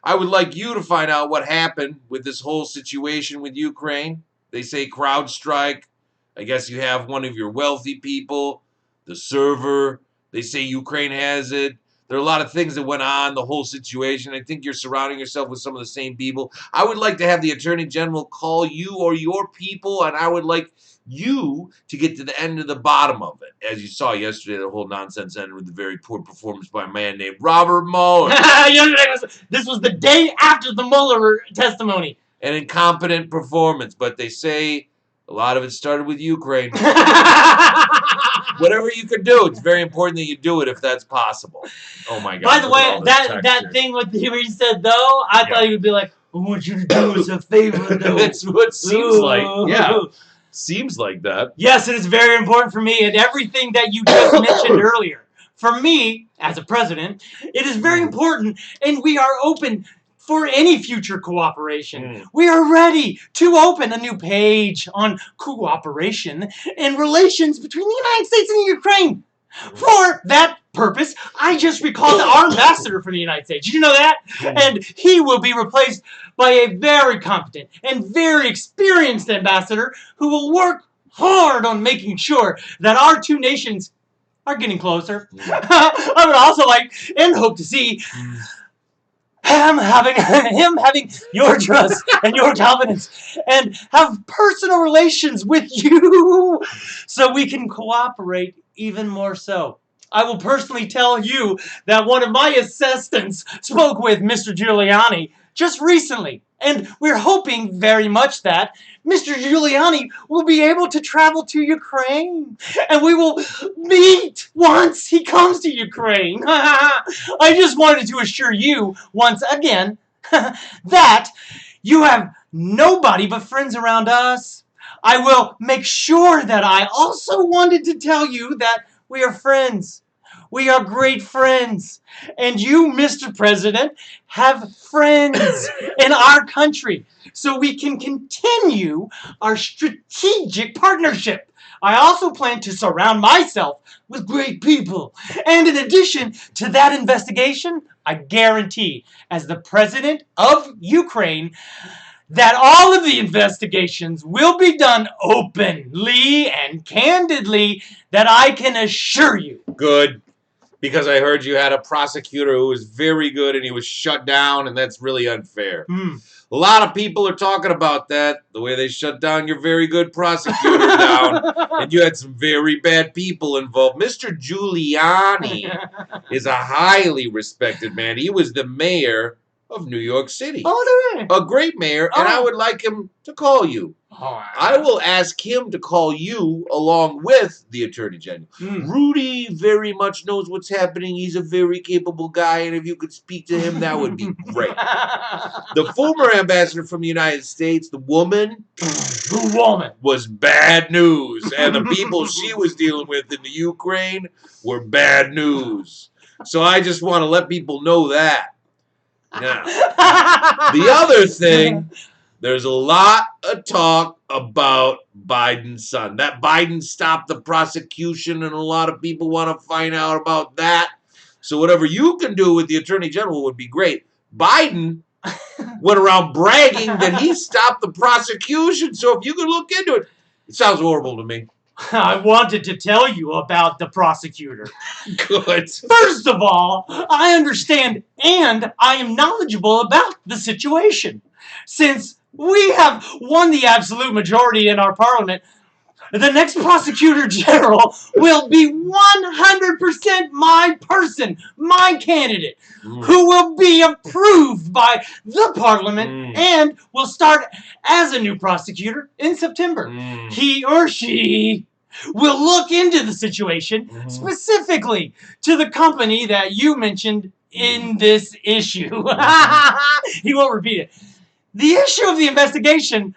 I would like you to find out what happened with this whole situation with Ukraine. They say crowd strike. I guess you have one of your wealthy people, the server. They say Ukraine has it. There are a lot of things that went on, the whole situation. I think you're surrounding yourself with some of the same people. I would like to have the Attorney General call you or your people, and I would like you to get to the end of the bottom of it. As you saw yesterday, the whole nonsense ended with a very poor performance by a man named Robert Mueller. This was the day after the Mueller testimony. An incompetent performance, but they say a lot of it started with Ukraine. Whatever you can do, it's very important that you do it if that's possible. Oh my God! By the way, that thing with where he said though, I thought he would be like, "I want you to do us a favor, though." That's what it seems like. Yeah. Seems like that. Yes, it is very important for me, and everything that you just mentioned earlier. For me, as a president, it is very important, and we are open for any future cooperation. We are ready to open a new page on cooperation and relations between the United States and Ukraine. For that purpose, I just recalled our ambassador for the United States. Did you know that? And he will be replaced by a very competent and very experienced ambassador who will work hard on making sure that our two nations are getting closer. I would also like and hope to see him having your trust and your confidence and have personal relations with you so we can cooperate even more so. I will personally tell you that one of my assistants spoke with Mr. Giuliani just recently. And we're hoping very much that Mr. Giuliani will be able to travel to Ukraine. And we will meet once he comes to Ukraine. I just wanted to assure you, once again, that you have nobody but friends around us. I will make sure that I also wanted to tell you that we are friends. We are great friends. And you, Mr. President, have friends in our country. So we can continue our strategic partnership. I also plan to surround myself with great people. And in addition to that investigation, I guarantee, as the President of Ukraine, that all of the investigations will be done openly and candidly, that I can assure you. Good. Because I heard you had a prosecutor who was very good and he was shut down, and that's really unfair. A lot of people are talking about that, the way they shut down your very good prosecutor down, and you had some very bad people involved. Mr. Giuliani is a highly respected man. He was the mayor of New York City. Oh, there is. A great mayor, and I would like him to call you. I will ask him to call you along with the Attorney General. Rudy very much knows what's happening. He's a very capable guy, and if you could speak to him, that would be great. The former ambassador from the United States, the woman, was bad news, and the people she was dealing with in the Ukraine were bad news. So I just want to let people know that. Now, the other thing, there's a lot of talk about Biden's son. That Biden stopped the prosecution, and a lot of people want to find out about that. So whatever you can do with the Attorney General would be great. Biden went around bragging that he stopped the prosecution. So if you could look into it, it sounds horrible to me. I wanted to tell you about the prosecutor. Good. First of all, I understand and I am knowledgeable about the situation. Since we have won the absolute majority in our parliament, the next prosecutor general will be 100% my person, my candidate, who will be approved by the parliament and will start as a new prosecutor in September. He or she will look into the situation, specifically to the company that you mentioned in this issue. He won't repeat it. The issue of the investigation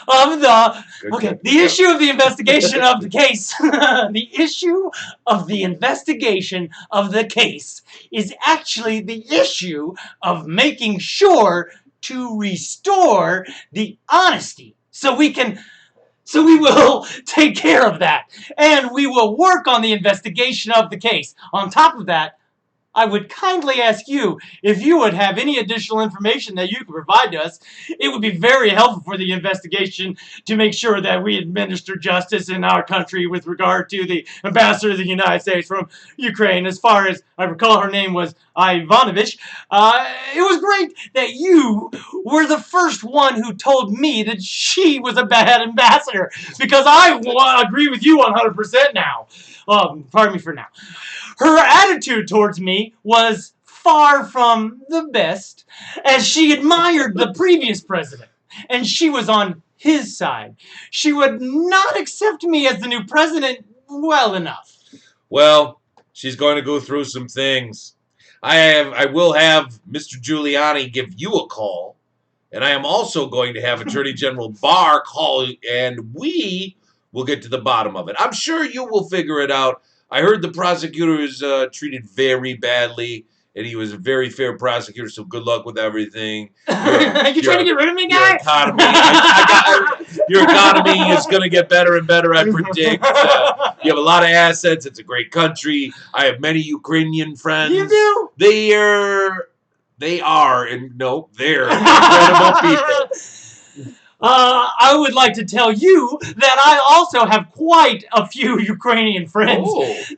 the issue of the investigation of the case. The issue of the investigation of the case is actually the issue of making sure to restore the honesty. So we will take care of that. And we will work on the investigation of the case. On top of that, I would kindly ask you if you would have any additional information that you could provide to us. It would be very helpful for the investigation to make sure that we administer justice in our country with regard to the ambassador of the United States from Ukraine. As far as I recall, her name was Ivanovich. It was great that you were the first one who told me that she was a bad ambassador, because I agree with you 100% now. Pardon me for now. Her attitude towards me was far from the best, as she admired the previous president, and she was on his side. She would not accept me as the new president well enough. Well, she's going to go through some things. I will have Mr. Giuliani give you a call, and I am also going to have Attorney General Barr call, and we will get to the bottom of it. I'm sure you will figure it out. I heard the prosecutor was treated very badly, and he was a very fair prosecutor, so good luck with everything. You trying to get rid of me, guy? Your economy is going to get better and better, I predict. You have a lot of assets. It's a great country. I have many Ukrainian friends. You do? They're incredible people. I would like to tell you that I also have quite a few Ukrainian friends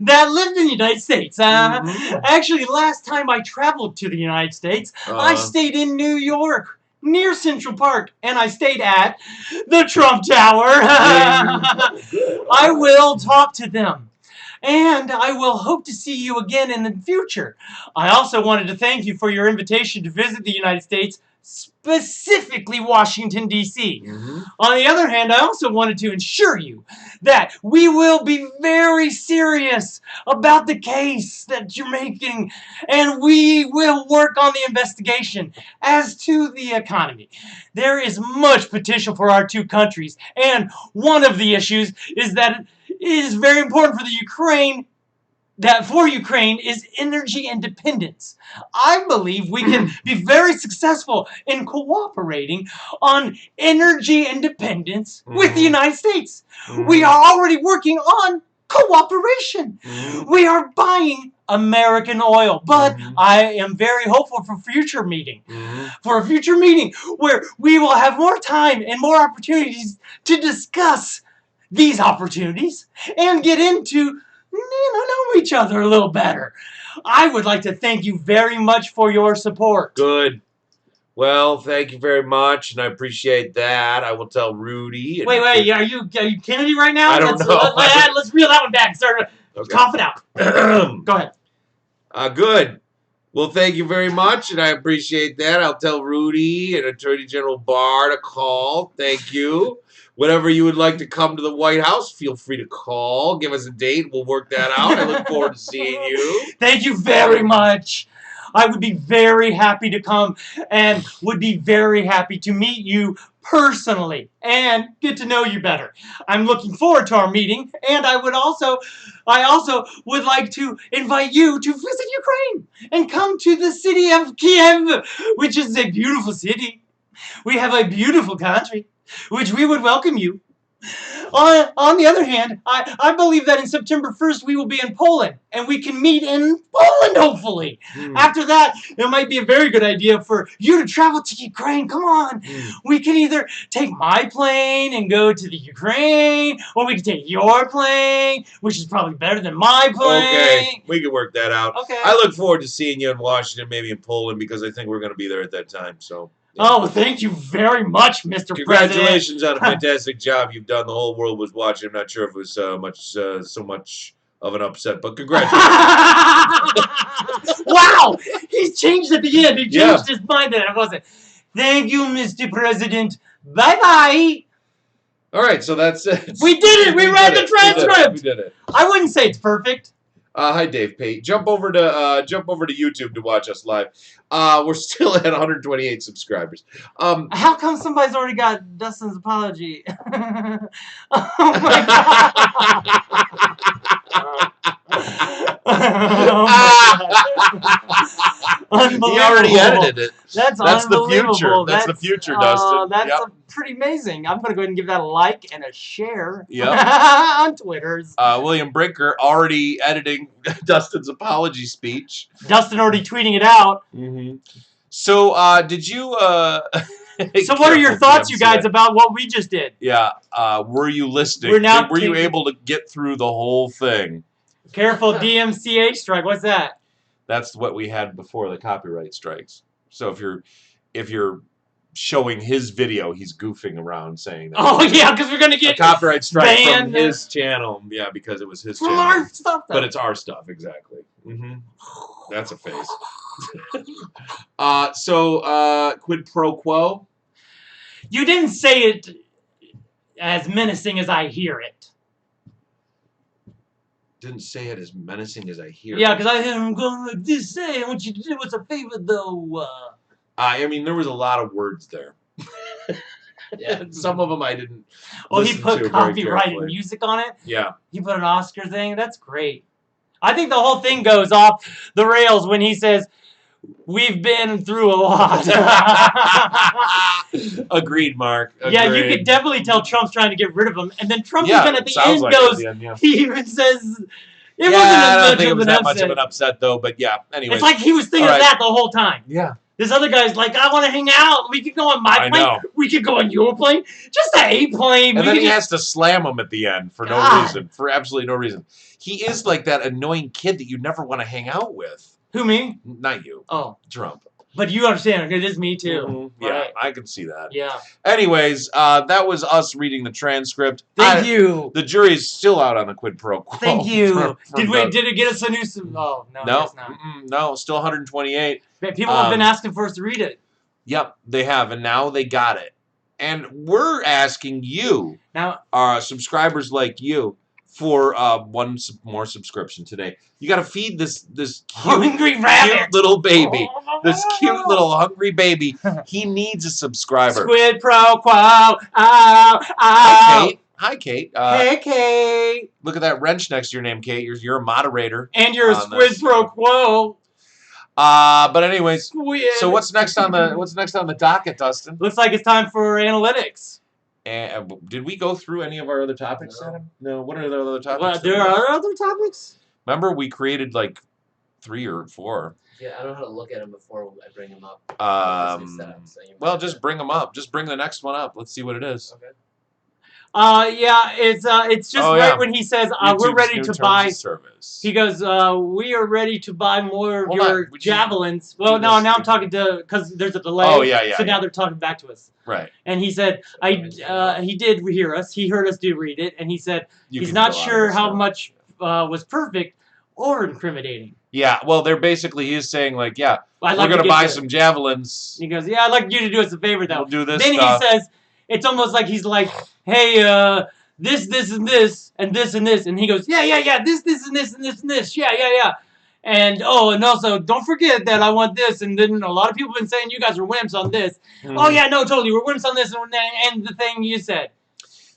that lived in the United States. Actually, last time I traveled to the United States, I stayed in New York, near Central Park, and I stayed at the Trump Tower. I will talk to them. and I will hope to see you again in the future. I also wanted to thank you for your invitation to visit the United States, specifically Washington, D.C. On the other hand, I also wanted to assure you that we will be very serious about the case that you're making, and we will work on the investigation. As to the economy, there is much potential for our two countries, and one of the issues is that it is very important for the Ukraine is energy independence. I believe we can be very successful in cooperating on energy independence with the United States. We are already working on cooperation. We are buying American oil, but I am very hopeful for a future meeting where we will have more time and more opportunities to discuss these opportunities and get into know each other a little better. I would like to thank you very much for your support. Good. Well, thank you very much, and I appreciate that. I will tell Rudy. Wait, are you Kennedy right now? I don't know. Let's reel that one back and start cough it out. Go ahead. Good. Well, thank you very much, and I appreciate that. I'll tell Rudy and Attorney General Barr to call. Thank you. Whenever you would like to come to the White House, feel free to call. Give us a date. We'll work that out. I look forward to seeing you. Thank you very much. I would be very happy to come and would be very happy to meet you personally and get to know you better. I'm looking forward to our meeting, and I also would like to invite you to visit Ukraine and come to the city of Kiev, which is a beautiful city. We have a beautiful country, which we would welcome you. On the other hand, I believe that in September 1st we will be in Poland, and we can meet in Poland, hopefully. After that, it might be a very good idea for you to travel to Ukraine. Come on. We can either take my plane and go to the Ukraine, or we can take your plane, which is probably better than my plane. Okay, we can work that out. Okay. I look forward to seeing you in Washington, maybe in Poland, because I think we're going to be there at that time, so... Yeah. Oh, thank you very much, Mr. Congratulations President. on a fantastic job you've done. The whole world was watching. I'm not sure if it was so much of an upset, but congratulations. Wow! He's changed at the end. He changed his mind, and it wasn't. Thank you, Mr. President. Bye-bye. All right, so that's it. We did it. We read the transcript. We did it. I wouldn't say it's perfect. Hi, Dave Pate. Jump over to YouTube to watch us live. We're still at 128 subscribers. How come somebody's already got Dustin's apology? Oh my god! Unbelievable. He already edited it. That's the future. That's the future, Dustin. That's pretty amazing. I'm going to go ahead and give that a like and a share on Twitters. William Brinker already editing Dustin's apology speech. Dustin already tweeting it out. So, did you... So what are your thoughts, you guys, about what we just did? Yeah, were you listening? Were you able to get through the whole thing? Careful, DMCA strike. What's that? That's what we had before the copyright strikes. So if you're showing his video, he's goofing around saying that. Oh yeah, because we're gonna get a copyright strike from his channel. Yeah, because it was his channel. From our stuff, though. But it's our stuff, exactly. That's a face. So quid pro quo. You didn't say it as menacing as I hear it. Didn't say it as menacing as I hear. Yeah, because I hear him going like this. Say, I want you to do us a favor, though. I mean, there was a lot of words there. Yeah, some of them I didn't. Oh, he put copyrighted music on it. Yeah, he put an Oscar thing. That's great. I think the whole thing goes off the rails when he says, "We've been through a lot." Agreed, Mark. Agreed. Yeah, you could definitely tell Trump's trying to get rid of him, and then Trump even at the end goes, he even says, "It wasn't as much of an upset, though." But yeah, anyway, it's like he was thinking of that the whole time. Yeah. This other guy's like, I want to hang out. We could go on my plane. We could go on your plane. Just a plane. And then he has to slam him at the end for no reason. For absolutely no reason. He is like that annoying kid that you never want to hang out with. Who, me? Not you. Oh. Trump. But you understand, it is me too. Yeah, right? I can see that. Yeah. Anyways, that was us reading the transcript. Thank you. The jury's still out on the quid pro quo. Thank you. Did it get us a new? Oh no, no, I guess not. No, still 128. People have been asking for us to read it. Yep, they have, and now they got it. And we're asking you, now, subscribers like you, for one more subscription today. You got to feed this hungry rabbit, cute little baby, this cute little hungry baby. He needs a subscriber. Squid pro quo. Ow, ow. Hi, Kate. Hi, Kate. Hey, Kate. Look at that wrench next to your name, Kate. You're a moderator, and you're a squid pro quo. But anyways, so what's next on the docket, Dustin? Looks like it's time for analytics. And did we go through any of our other topics, Adam? No. What are the other topics? Well, there are other topics. Remember, we created like 3 or 4. Yeah, I don't know how to look at them before I bring them up. Well, just bring them up. Just bring the next one up. Let's see what it is. Okay. Yeah, it's just right when he says we're ready to buy. Service. He goes, we are ready to buy more of your javelins. Well, no, now I'm talking to because there's a delay. Oh yeah. So now they're talking back to us. Right. And he said, he did hear us. He heard us do read it, and he said he's not sure how much was perfect or incriminating. Yeah, well, they're basically he's saying like, yeah, we're gonna buy some javelins. He goes, yeah, I'd like you to do us a favor though. We'll do this. Then he says, it's almost like he's like, hey, this, and this, and this, and this, and he goes, yeah, this, and this, and this, and this, yeah. And and also don't forget that I want this, and then a lot of people have been saying you guys are wimps on this. Oh yeah, no, totally, we're wimps on this, and the thing you said.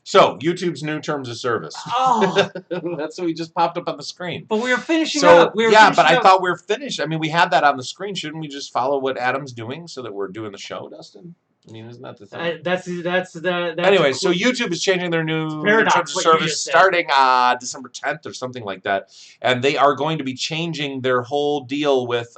So, YouTube's new terms of service. Oh. That's what just popped up on the screen. But we were finishing up. I thought we were finished. I mean, we had that on the screen. Shouldn't we just follow what Adam's doing so that we're doing the show, Dustin? I mean, isn't that the thing? That's anyway, so YouTube is changing their new terms of service starting December 10th or something like that. And they are going to be changing their whole deal with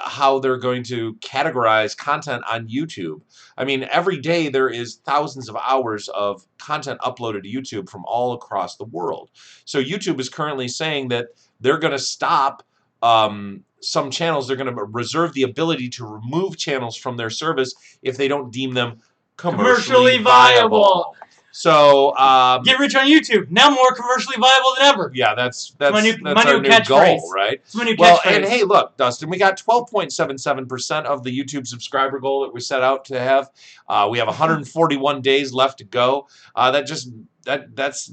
how they're going to categorize content on YouTube. I mean, every day there is thousands of hours of content uploaded to YouTube from all across the world. So YouTube is currently saying that they're going to stop some channels. They're going to reserve the ability to remove channels from their service if they don't deem them commercially viable. So get rich on YouTube. Now more commercially viable than ever. Yeah, that's our new goal, right? It's my new catchphrase. And hey, look, Dustin, we got 12.77% of the YouTube subscriber goal that we set out to have. We have 141 days left to go. That's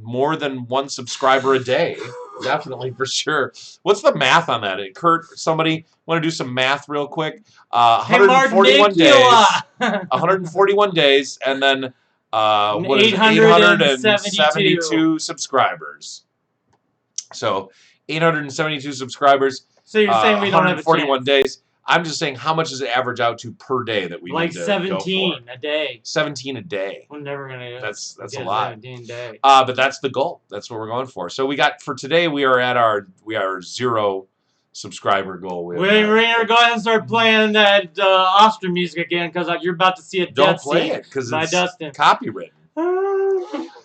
more than 1 subscriber a day. Definitely, for sure. What's the math on that? Kurt, somebody want to do some math real quick? 141 days. 141 days, and then. What is it? 872 subscribers. So 872 subscribers. So you're saying we don't have 141 days. I'm just saying, how much does it average out to per day that we need to 17 a day. 17 a day. We're never gonna. That's a lot. 17 a day. But that's the goal. That's what we're going for. So we got for today. We are at our 0 subscriber goal. We're gonna go ahead and start playing that Austrian music again because you're about to see a Don't play it because it's Dustin. copywritten.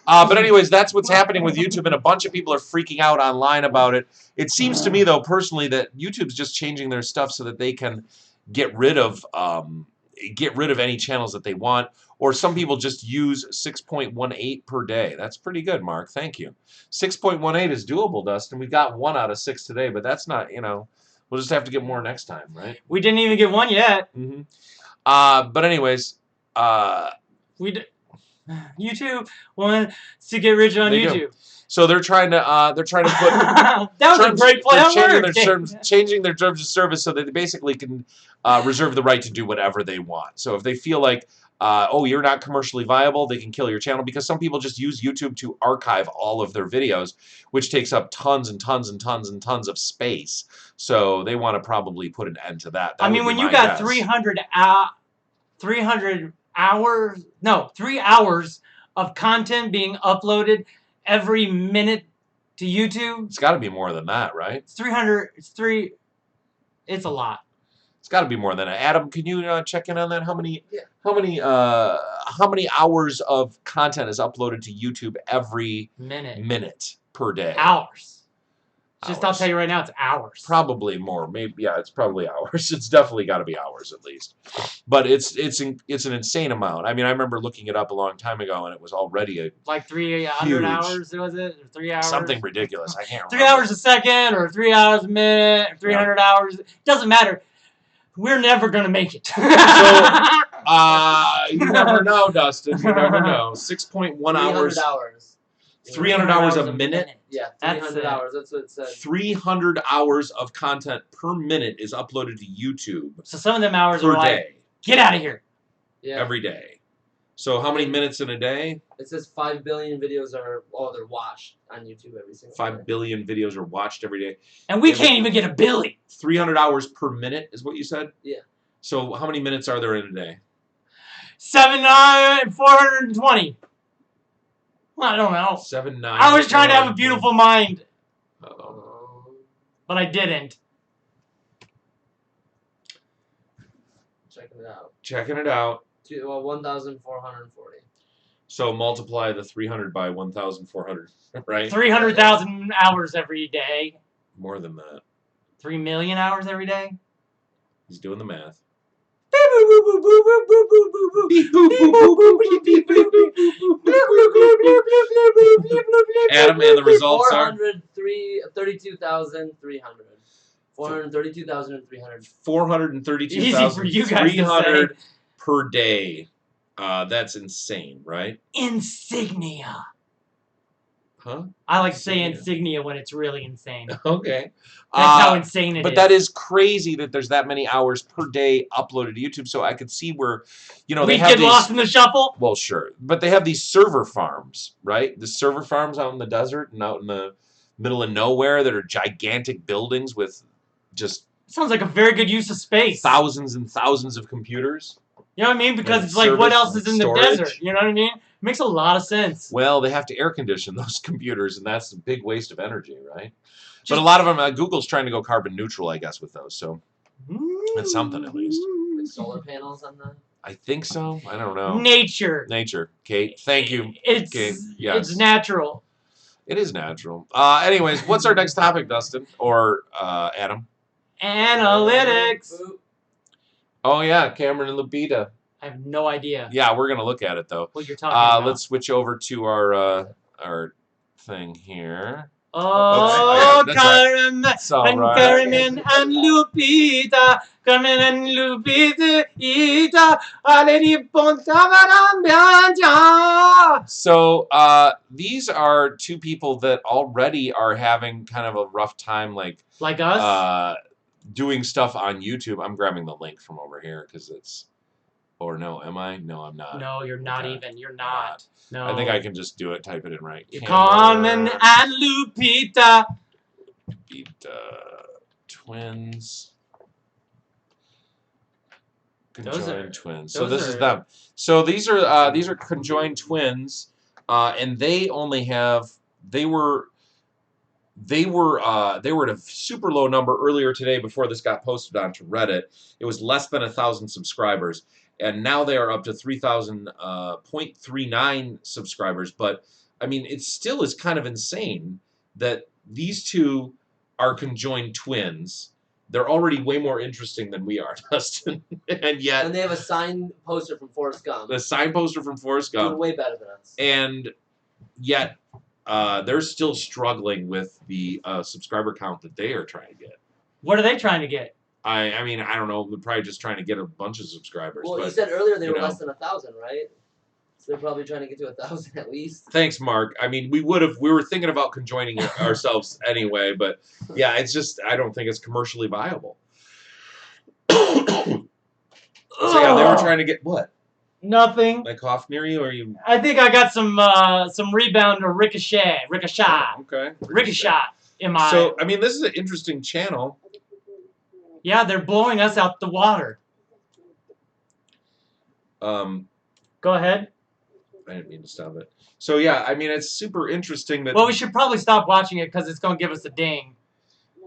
But anyways, that's what's happening with YouTube, and a bunch of people are freaking out online about it. It seems to me, though, personally, that YouTube's just changing their stuff so that they can get rid of any channels that they want. Or some people just use 6.18 per day. That's pretty good, Mark. Thank you. 6.18 is doable, Dustin. We got 1 out of 6 today, but that's not, we'll just have to get more next time, right? We didn't even get 1 yet. Mm-hmm. But anyways, YouTube wants to get rich on YouTube. So they're trying to put that was a great play on words. Changing their terms of service so that they basically can reserve the right to do whatever they want. So if they feel like you're not commercially viable, they can kill your channel, because some people just use YouTube to archive all of their videos, which takes up tons and tons and tons and tons of space. So they want to probably put an end to that. I mean, when you got 3 hours of content being uploaded every minute to YouTube. It's got to be more than that, right? It's 300. It's a lot. It's got to be more than that. Adam, can you check in on that? How many hours of content is uploaded to YouTube every minute per day? Hours. Just I'll tell you right now, it's hours. Probably more. Maybe it's probably hours. It's definitely got to be hours at least. But it's an insane amount. I mean, I remember looking it up a long time ago, and it was already like 300 hours. Was it 3 hours? Something ridiculous. I can't remember. 3 hours a second, or 3 hours a minute, or 300 hours. It doesn't matter. We're never gonna make it. So, you never know, Dustin. You never know. 6.1 hours. 300 hours a minute? Yeah, 300 hours. That's what it said. 300 hours of content per minute is uploaded to YouTube. So some of them hours per are like, day. Get out of here. Yeah. Every day. So how many minutes in a day? It says 5 billion videos they're watched on YouTube every single day. 5 billion videos are watched every day. And we can't even get a billion. 300 hours per minute is what you said? Yeah. So how many minutes are there in a day? 420. I don't know. 7, 9. I was trying to have a beautiful mind. Uh-oh. But I didn't. Checking it out. Checking it out. 1,440. So multiply the 300 by 1,400, right? 300,000 hours every day. More than that. 3 million hours every day. He's doing the math. Adam, and the results are 432,300. 432,300. 432,300 per day. That's insane, right? Insignia. Huh? I like to say insignia when it's really insane. Okay. That's how insane it is. But that is crazy that there's that many hours per day uploaded to YouTube. So I could see where, they we have get lost in the shuffle. Well, sure, but they have these server farms, right? The server farms out in the desert and out in the middle of nowhere that are gigantic buildings with just sounds like a very good use of space. Thousands and thousands of computers. You know what I mean? Because it's like, what else is in the desert? You know what I mean? Makes a lot of sense. Well, they have to air condition those computers, and that's a big waste of energy, right? But a lot of them, Google's trying to go carbon neutral, I guess, with those. So it's something at least. Like solar panels on the. I think so. I don't know. Nature. Kate. Thank you, Kate. Yes. It's natural. It is natural. Anyways, what's our next topic, Dustin? Or Adam? Analytics. Oh, yeah. Cameron and Lupita. I have no idea. Yeah, we're going to look at it, though. What you're talking about. Let's switch over to our thing here. Oh, okay. Carmen and Lupita. Carmen and Lupita. So, these are two people that already are having kind of a rough time, like us? Doing stuff on YouTube. I'm grabbing the link from over here because it's... Or no, am I? No, I'm not. No, you're not even. You're not. No. I think I can just do it, type it in right. Carmen and Lupita. Twins. Conjoined twins. So this is them. So these are conjoined twins, and they only have they were at a super low number earlier today before this got posted onto Reddit. It was less than 1,000 subscribers, and now they are up to 3,000.39 subscribers. But I mean, it still is kind of insane that these two are conjoined twins. They're already way more interesting than we are, Dustin, and yet. And they have a signed poster from Forrest Gump. The signed poster from Forrest Gump. Doing way better than us. And yet. They're still struggling with the subscriber count that they are trying to get. What are they trying to get? I mean, I don't know. They're probably just trying to get a bunch of subscribers. Well, but, you said earlier they were less than 1,000, right? So they're probably trying to get to 1,000 at least. Thanks, Mark. I mean, we were thinking about conjoining ourselves anyway, but yeah, it's just I don't think it's commercially viable. So yeah, they were trying to get what? Nothing. I cough near you, or you? I think I got some rebound or ricochet. Oh, okay. Ricochet in my. So I mean, this is an interesting channel. Yeah, they're blowing us out the water. Go ahead. I didn't mean to stop it. So yeah, I mean, it's super interesting that. Well, we should probably stop watching it because it's going to give us a ding.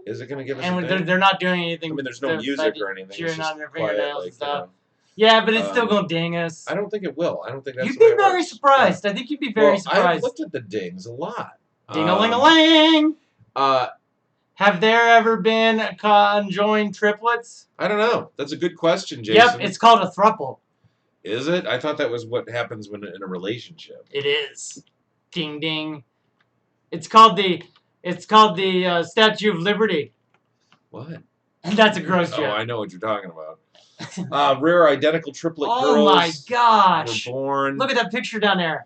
Is it going to give us? And a ding? They're not doing anything. I mean, there's no music or anything. Cheering on their fingernails quiet, and stuff. Yeah, but it's still going to ding us. I don't think it will. I don't think that's You'd be very surprised. I think you'd be very surprised. I've looked at the dings a lot. Ding-a-ling-a-ling! Have there ever been conjoined triplets? I don't know. That's a good question, Jason. Yep, it's called a throuple. Is it? I thought that was what happens when in a relationship. It is. Ding ding. It's called the Statue of Liberty. What? And that's a gross joke. Oh, I know what you're talking about. Rare identical triplet girls. Oh my gosh! Were born. Look at that picture down there.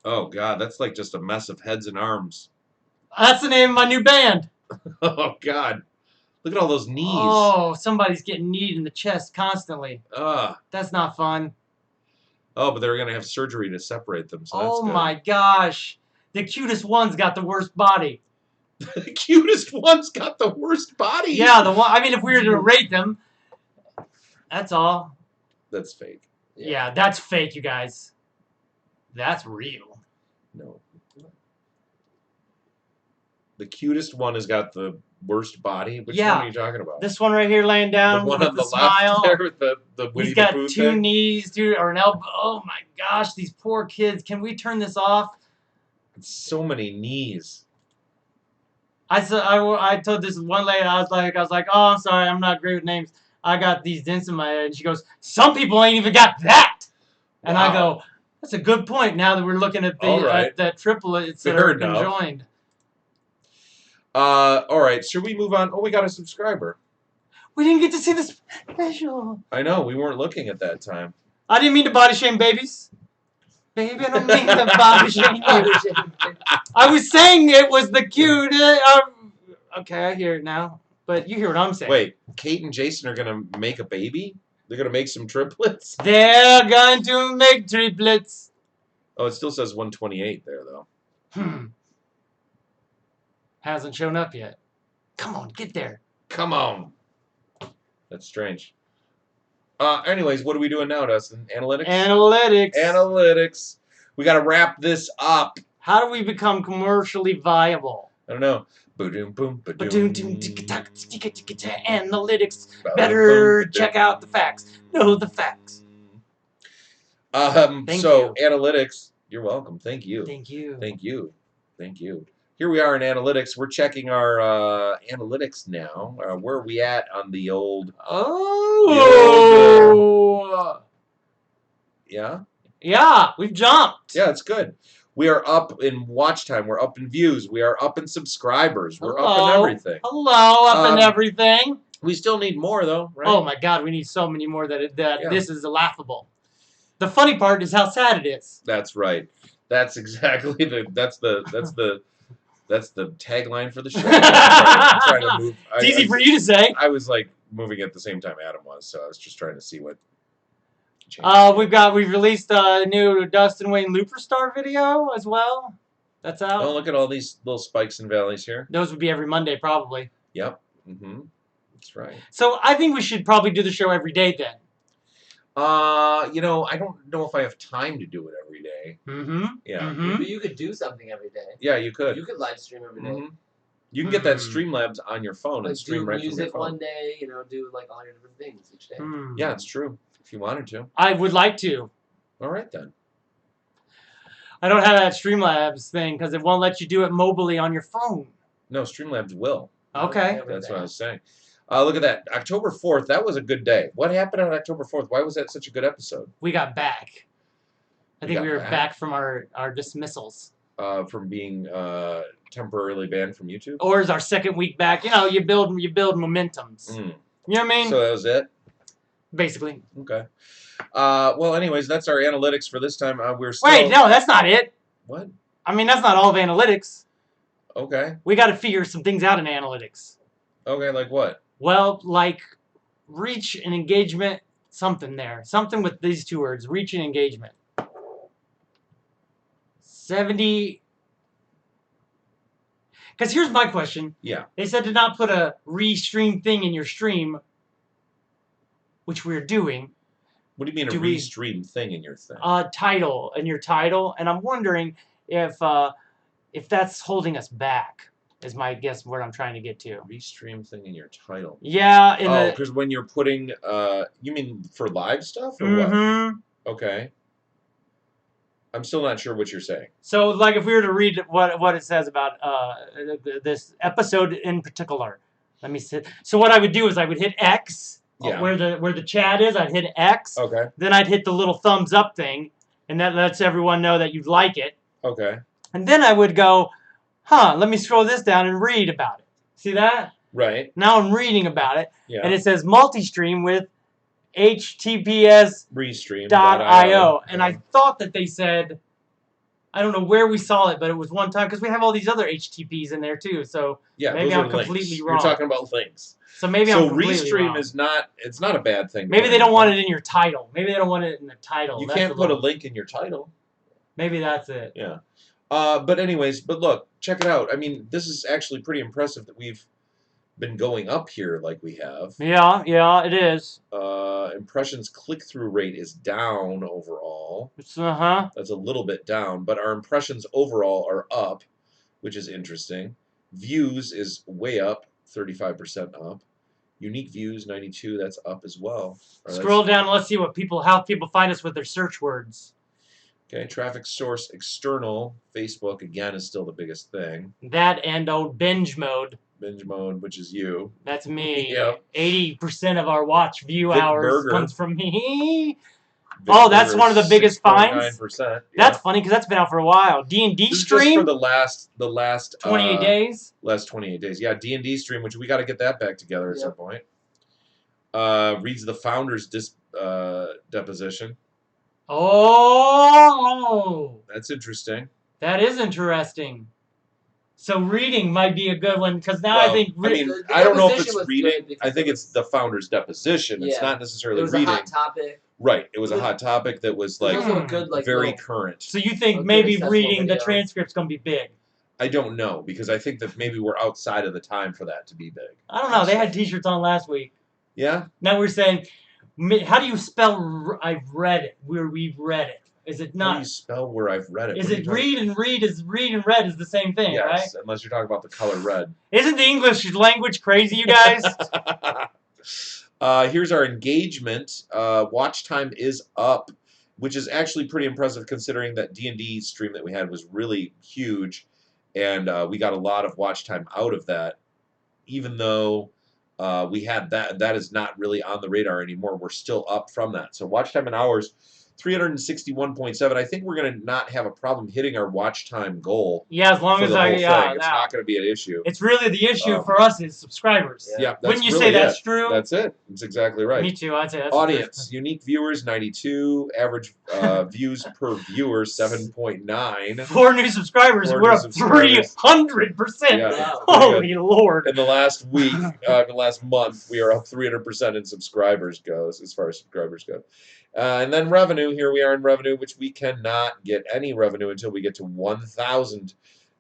Oh god, that's like just a mess of heads and arms. That's the name of my new band. Oh god, look at all those knees. Oh, somebody's getting kneed in the chest constantly. Ugh. That's not fun. Oh, but they're gonna have surgery to separate them. So that's good. My gosh, the cutest one's got the worst body. The cutest one's got the worst body. Yeah, the one. I mean, if we were to rate them, that's all. That's fake. Yeah, that's fake, you guys. That's real. No. The cutest one has got the worst body. Which one are you talking about? This one right here laying down. The one with on the smile. left there with the Winnie He's got the Pooh two thing? knees, dude, or an elbow. Oh my gosh, these poor kids. Can we turn this off? It's so many knees. I told this one lady, I was like, oh, I'm sorry, I'm not great with names. I got these dents in my head. And she goes, some people ain't even got that. And I go, that's a good point. Now that we're looking at the that triplets that are conjoined. All right, should we move on? Oh, we got a subscriber. We didn't get to see the special. I know, we weren't looking at that time. I didn't mean to body shame babies. Baby, I don't mean to body shame you. I was saying it was the cute. Okay, I hear it now. But you hear what I'm saying. Wait, Kate and Jason are going to make a baby? They're going to make some triplets? They're going to make triplets. Oh, it still says 128 there, though. Hasn't shown up yet. Come on, get there. Come on. That's strange. Anyways, what are we doing now, Dustin? Analytics? Analytics. Analytics. We got to wrap this up. How do we become commercially viable? I don't know. Ba-doom, boom, ba-doom. Analytics. Better check out the facts. Know the facts. Thank you. Analytics. You're welcome. Thank you. Thank you. Thank you. Thank you. Here we are in analytics. We're checking our analytics now. Where are we at on the old? Yeah? Yeah, we've jumped. Yeah, it's good. We are up in watch time. We're up in views. We are up in subscribers. We're up in everything. Hello, up in everything. We still need more, though, right? Oh, my God, we need so many more that this is laughable. The funny part is how sad it is. That's right. That's exactly that's the tagline for the show. I'm trying to move. It's easy for you to say. I was like moving at the same time Adam was, so I was just trying to see what. We've released a new Dustin Wayne Looper Star video as well. That's out. Oh, look at all these little spikes and valleys here. Those would be every Monday probably. Yep. That's right. So I think we should probably do the show every day then. You know, I don't know if I have time to do it every day. Yeah. But you could do something every day. Yeah, you could. You could live stream every day. You can get that Streamlabs on your phone and stream right from your phone. Music one day, you know, do like all your different things each day. Yeah, it's true. If you wanted to. I would like to. All right, then. I don't have that Streamlabs thing because it won't let you do it mobily on your phone. No, Streamlabs will. Okay. That's what I was saying. Look at that. October 4th, that was a good day. What happened on October 4th? Why was that such a good episode? We got back. I think we were back from our dismissals. From being temporarily banned from YouTube? Or is our second week back? You know, you build momentums. You know what I mean? So that was it? Basically. Okay. Well, anyways, that's our analytics for this time. We're still... Wait, no, that's not it. What? I mean, that's not all of analytics. Okay. We got to figure some things out in analytics. Okay, like what? Well, like reach and engagement, something there. Something with these two words, reach and engagement. 70... Because here's my question. Yeah. They said to not put a restream thing in your stream, which we're doing. What do you mean a restream thing in your thing? Title, in your title. And I'm wondering if that's holding us back, is my guess what I'm trying to get to. Restream thing in your title. Yeah. Because when you're putting, you mean for live stuff or what? Okay. I'm still not sure what you're saying. So, like, if we were to read what it says about this episode in particular, let me see. So, what I would do is I would hit X, where the chat is. I'd hit X. Okay. Then I'd hit the little thumbs up thing, and that lets everyone know that you like it. Okay. And then I would go, let me scroll this down and read about it. See that? Right. Now I'm reading about it, and it says multi-stream with https://restream.io, and I thought that they said, I don't know where we saw it, but it was one time because we have all these other HTTPs in there too. So maybe I'm completely wrong. You're talking about links. So maybe I'm completely Restream wrong. is not. It's not a bad thing. Maybe they don't want it in your title. Maybe they don't want it in the title. You can't put a link in your title. Maybe that's it. Yeah. But anyways, look, check it out. I mean, this is actually pretty impressive that we've been going up here like we have. Yeah, it is. Impressions click-through rate is down overall. That's a little bit down, but our impressions overall are up, which is interesting. Views is way up, 35% up. Unique views, 92, that's up as well. Scroll down and let's see how people find us with their search words. Okay, traffic source external, Facebook again is still the biggest thing. That and old binge mode. Binge mode, which is you. That's me. Yep. 80% of our watch view Vic hours Burger. comes from me. Vic That's one of the biggest finds. 9%. That's funny because that's been out for a while. D&D stream. Just for the last 28 days. Last 28 days. Yeah, D&D stream, which we got to get that back together at some point. Reads the founder's deposition. Oh. That's interesting. That is interesting. So reading might be a good one because now I think. I mean, I don't know if it's reading. I think it's the founder's deposition. It's not necessarily reading. It was a hot topic. Right. It was a hot topic that was like very current. So you think maybe reading the transcript's going to be big? I don't know because I think that maybe we're outside of the time for that to be big. I don't know. They had T-shirts on last week. Yeah. Now we're saying, how do you spell I've read it? Where we've read it. Is it not? How do you spell where I've read it? Is it read and read and read is the same thing, right? Yes, unless you're talking about the color red. Isn't the English language crazy, you guys? Here's our engagement. Watch time is up, which is actually pretty impressive considering that D&D stream that we had was really huge, and we got a lot of watch time out of that. Even though we had that is not really on the radar anymore. We're still up from that. So watch time in hours, 361.7. I think we're going to not have a problem hitting our watch time goal. Yeah, as long as it's not going to be an issue. It's really the issue for us is subscribers. Yeah, wouldn't you say that's true? That's it. That's exactly right. Me too. I'd say that's Audience, unique viewers 92, average views per viewer 7.9. 4 new subscribers. We're up 300%. Yeah, holy Lord! In the last week, the last month, we are up 300% in subscribers goes as far as subscribers go. And then revenue, here we are in revenue, which we cannot get any revenue until we get to 1,000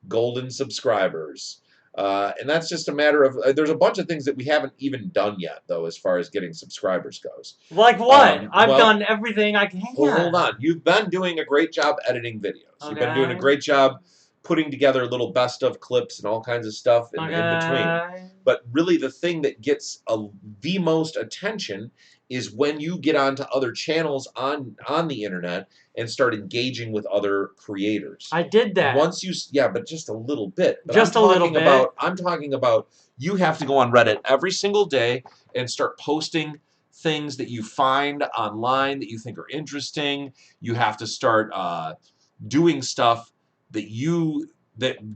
golden subscribers. And that's just a matter of, there's a bunch of things that we haven't even done yet, though, as far as getting subscribers goes. Like what? I've done everything I can. Well, hold on. You've been doing a great job editing videos. You've been doing a great job putting together little best of clips and all kinds of stuff in between. But really the thing that gets the most attention is when you get onto other channels on the internet and start engaging with other creators. I did that. Once you, but just a little bit. But just a little bit. I'm talking about you have to go on Reddit every single day and start posting things that you find online that you think are interesting. You have to start doing stuff that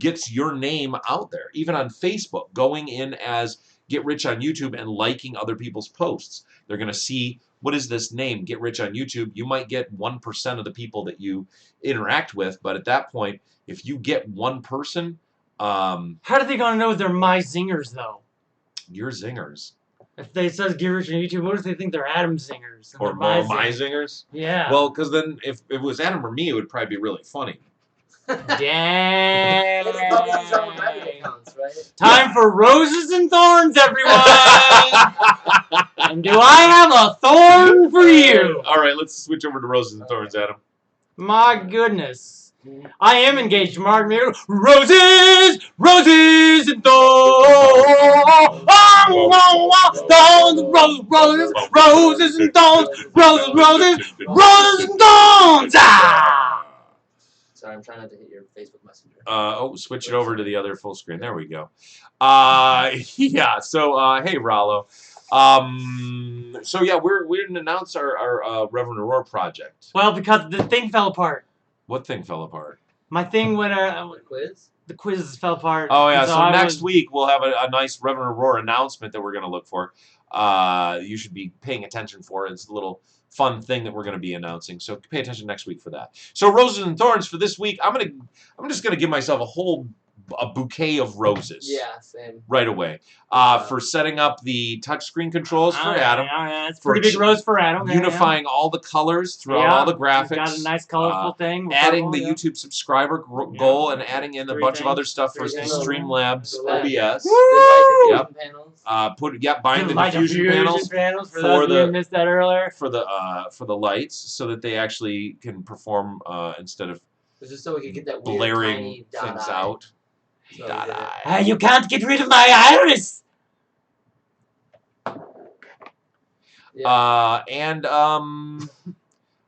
gets your name out there. Even on Facebook, going in as Get Rich on YouTube and liking other people's posts. They're going to see, what is this name, Get Rich on YouTube? You might get 1% of the people that you interact with, but at that point, if you get one person... how are they going to know they're my zingers, though? Your zingers. If they says Get Rich on YouTube, what if they think they're Adam zingers? Or my zingers? Yeah. Well, because then if it was Adam or me, it would probably be really funny. Dang. Time for roses and thorns, everyone. And do I have a thorn for you? All right, let's switch over to roses and thorns, Adam. My goodness. I am engaged to Mark Muir. Roses, roses and thorns. Thorns, roses, roses and thorns. Roses, roses, roses and thorns. Ah! Sorry, I'm trying not to hit your Facebook Messenger. Switch it over to the other full screen. There we go. Yeah. So, hey, Rollo. So yeah, we didn't announce our Reverend Aurora project. Well, because the thing fell apart. What thing fell apart? My thing when the quiz. The quiz fell apart. Oh yeah. So next week we'll have a nice Reverend Aurora announcement that we're gonna look for. You should be paying attention for it. It's a little fun thing that we're going to be announcing. So pay attention next week for that. So roses and thorns for this week. I'm just going to give myself a bouquet of roses. Yeah, same. Right away. For setting up the touchscreen controls for Adam. Yeah, it's a pretty big rose for Adam. Unifying all the colors throughout all the graphics. Got a nice colorful thing. Adding the YouTube subscriber goal and adding in a bunch of other stuff for Streamlabs OBS. Woo! Buying the diffusion panels for those who missed that earlier. For the lights, so that they actually can perform instead of just so we can get that weird, blaring things out. So you can't get rid of my iris. Yeah.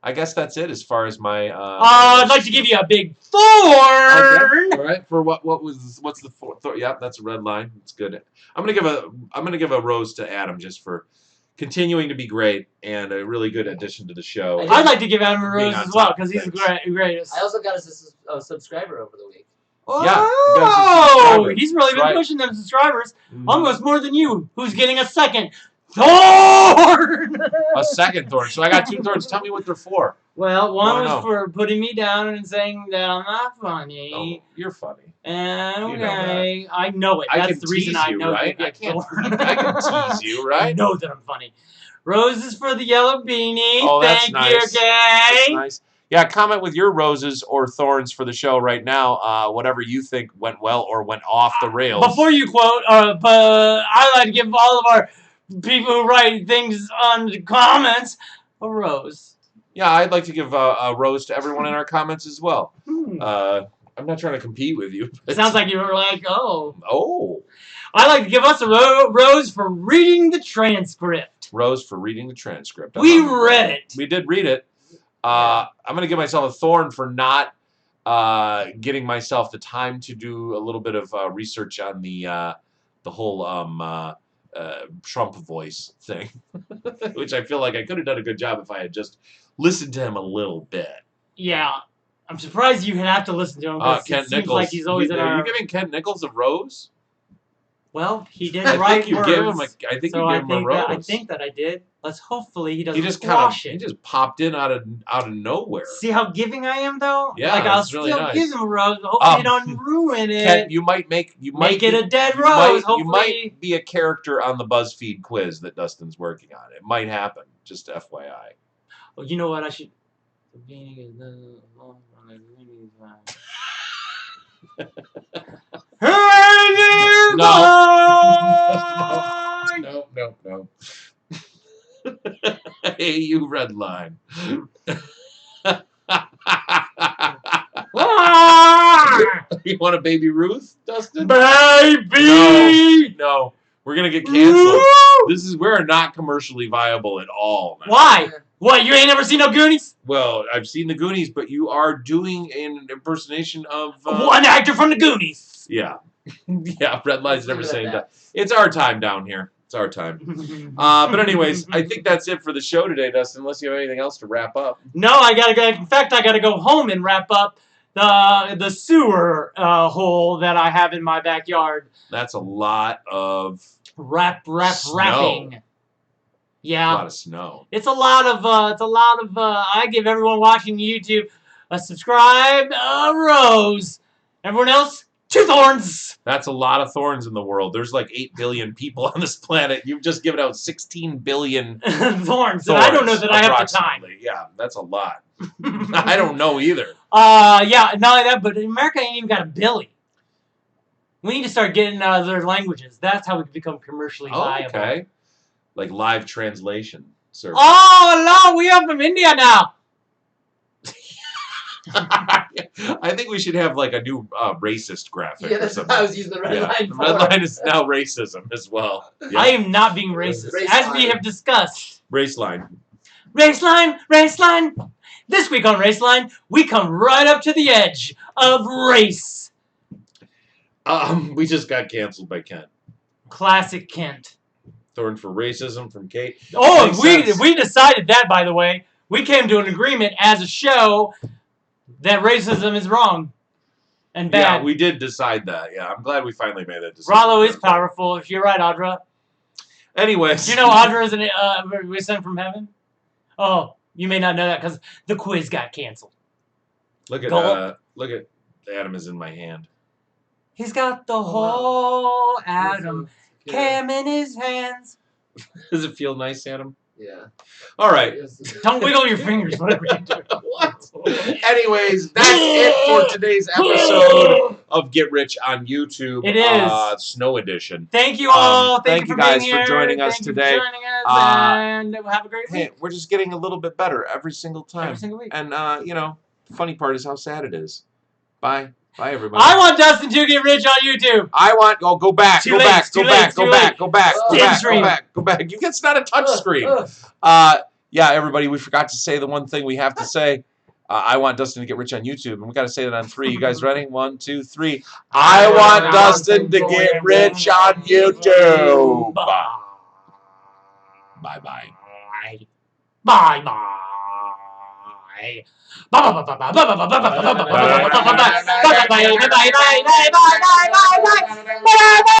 I guess that's it as far as my. I'd like to give you a big thorn. Okay. All right. For what's the thorn? Yeah, that's a red line. It's good. I'm gonna give a rose to Adam just for continuing to be great and a really good addition to the show. I'd like to give Adam a rose as well because he's the greatest. I also got a subscriber over the week. Oh, he's really been pushing them subscribers. Almost more than you, who's getting a second thorn. A second thorn. So I got 2 thorns. Tell me what they're for. Well, one was for putting me down and saying that I'm not funny. Oh, you're funny. And okay, I know it. That's the reason I know right? I can tease you, right? I know that I'm funny. Roses for the yellow beanie. Oh, that's Thank nice. you, okay? That's nice. Yeah, comment with your roses or thorns for the show right now. Whatever you think went well or went off the rails. Before you quote, I like to give all of our people who write things on the comments a rose. Yeah, I'd like to give a rose to everyone in our comments as well. I'm not trying to compete with you. It sounds like you were like, oh. Oh. I'd like to give us a rose for reading the transcript. Rose for reading the transcript. We read it. We did read it. I'm going to give myself a thorn for not getting myself the time to do a little bit of research on the whole Trump voice thing, which I feel like I could have done a good job if I had just listened to him a little bit. Yeah. I'm surprised you have to listen to him because it seems like he's always in our... Are you giving Kent Nichols a rose? Well, he did write words. I think you gave him a rose. I think that I did. Let's hopefully he doesn't He just it. He just popped in out of nowhere. See how giving I am, though? Yeah, like, I'll really still nice. give him a rose, but hopefully you don't ruin it. Kent, you might make it a dead rose. You might be a character on the BuzzFeed quiz that Dustin's working on. It might happen. Just FYI. Well, you know what? I should. No. Hey, you red line. You want a Baby Ruth, Dustin? Baby! No. We're gonna get canceled. We're not commercially viable at all. Man. Why? What? You ain't never seen no Goonies? Well, I've seen the Goonies, but you are doing an impersonation of one actor from the Goonies. Yeah, yeah. Red line's never saying that. It's our time down here. It's our time. But anyways, I think that's it for the show today, Dustin. Unless you have anything else to wrap up. No, I gotta go. In fact, I gotta go home and wrap up the sewer hole that I have in my backyard. That's a lot of wrapping. Yeah, a lot of snow. It's a lot of. I give everyone watching YouTube a subscribe, a rose. Everyone else, 2 thorns. That's a lot of thorns in the world. There's like 8 billion people on this planet. You've just given out 16 billion thorns. And I don't know that I have the time. Yeah, that's a lot. I don't know either. Yeah, not only that, but America ain't even got a billy. We need to start getting other languages. That's how we can become commercially viable. Okay. Like live translation service. Oh, no, we are from India now. I think we should have like a new racist graphic. Yeah, that's I was using the red line. The red line is now racism as well. Yeah. I am not being racist, as we have discussed. Race line. Race line, This week on Raceline, we come right up to the edge of race. We just got canceled by Kent. Classic Kent. Thorn for racism from Kate. Oh, we decided that, by the way. We came to an agreement as a show that racism is wrong and bad. Yeah, we did decide that. Yeah, I'm glad we finally made that decision. Rollo is powerful. You're right, Audra. Anyways. You know Audra is we sent from heaven? Oh, you may not know that because the quiz got canceled. Look at Adam is in my hand. He's got the whole Adam cam in his hands. Does it feel nice, Adam? Yeah. All right. Don't wiggle your fingers, whatever you do. What? Anyways, that's it for today's episode of Get Rich on YouTube. It is. Snow edition. Thank you all. Thank you guys for joining us today. And have a great week. Hey, we're just getting a little bit better every single time. Every single week. And, you know, the funny part is how sad it is. Bye. Bye, everybody. I want Dustin to get rich on YouTube. I want. Oh, go back. Go back. Go back. Go back. Go back. Go back. Go back. It's not a touch screen. Yeah, everybody. We forgot to say the one thing we have to say. I want Dustin to get rich on YouTube, and we got to say that on 3. You guys ready? 1, 2, 3. I want Dustin to get rich on YouTube. Bye bye. Bye bye. Bye bye.